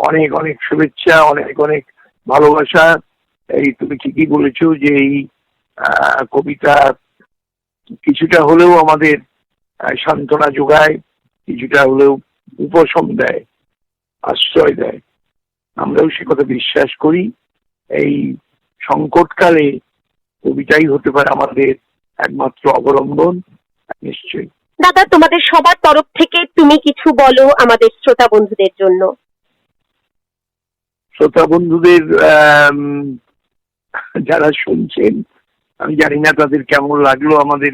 অনেক অনেক শুভেচ্ছা, অনেক অনেক ভালোবাসা। এই তুমি ঠিকই বলেছো যে এই কবিতা কিছুটা হলেও আমাদের সান্ত্বনা যোগায়, কিছুটা হলেও উপশম দেয়, আশ্রয় দেয়। আমরাও সে কথা বিশ্বাস করি। এই সংকটকালে কবিতাই হতে পারে আমাদের একমাত্র অবলম্বন। নিশ্চয়ই দাদা, তোমাদের সবার তরফ থেকে তুমি কিছু বলো আমাদের শ্রোতা বন্ধুদের জন্য। শ্রোতা বন্ধুদের যারা শুনছেন, আমি জানি না তাদের কেমন লাগলো আমাদের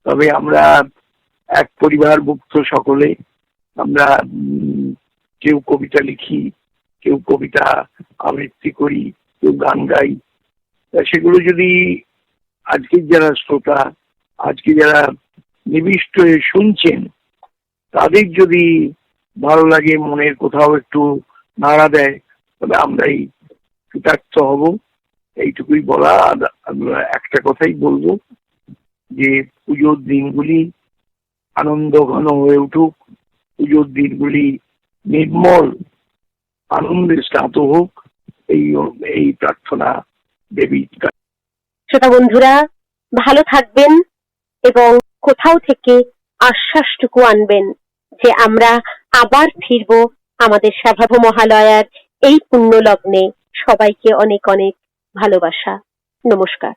তবে আমরা এক পরিবারভুক্ত সকলে। আমরা কেউ কবিতা লিখি, কেউ কবিতা আবৃত্তি করি, কেউ গান গাই। সেগুলো যদি আজকের যারা শ্রোতা, আজকে যারা নিবিষ্ট হয়ে শুনছেন, তাদের যদি ভালো লাগে, মনের কোথাও একটু নাড়া দেয়, তবে আমরাই কৃতার্থ হব। এইটুকুই বলা। একটা কথাই বলবো যে পুজোর দিনগুলি আনন্দ ঘন হয়ে উঠুক, পুজোর দিনগুলি নির্মল আনন্দে স্নাত হোক, এই প্রার্থনা দেবীর কাছে। শ্রোতা বন্ধুরা ভালো থাকবেন এবং কোথাও থেকে আশ্বাসটুকু আনবেন যে আমরা আবার ফিরবো আমাদের স্বভাব মহালয়ার এই পুণ্য লগ্নে। সবাইকে অনেক অনেক ভালোবাসা। নমস্কার।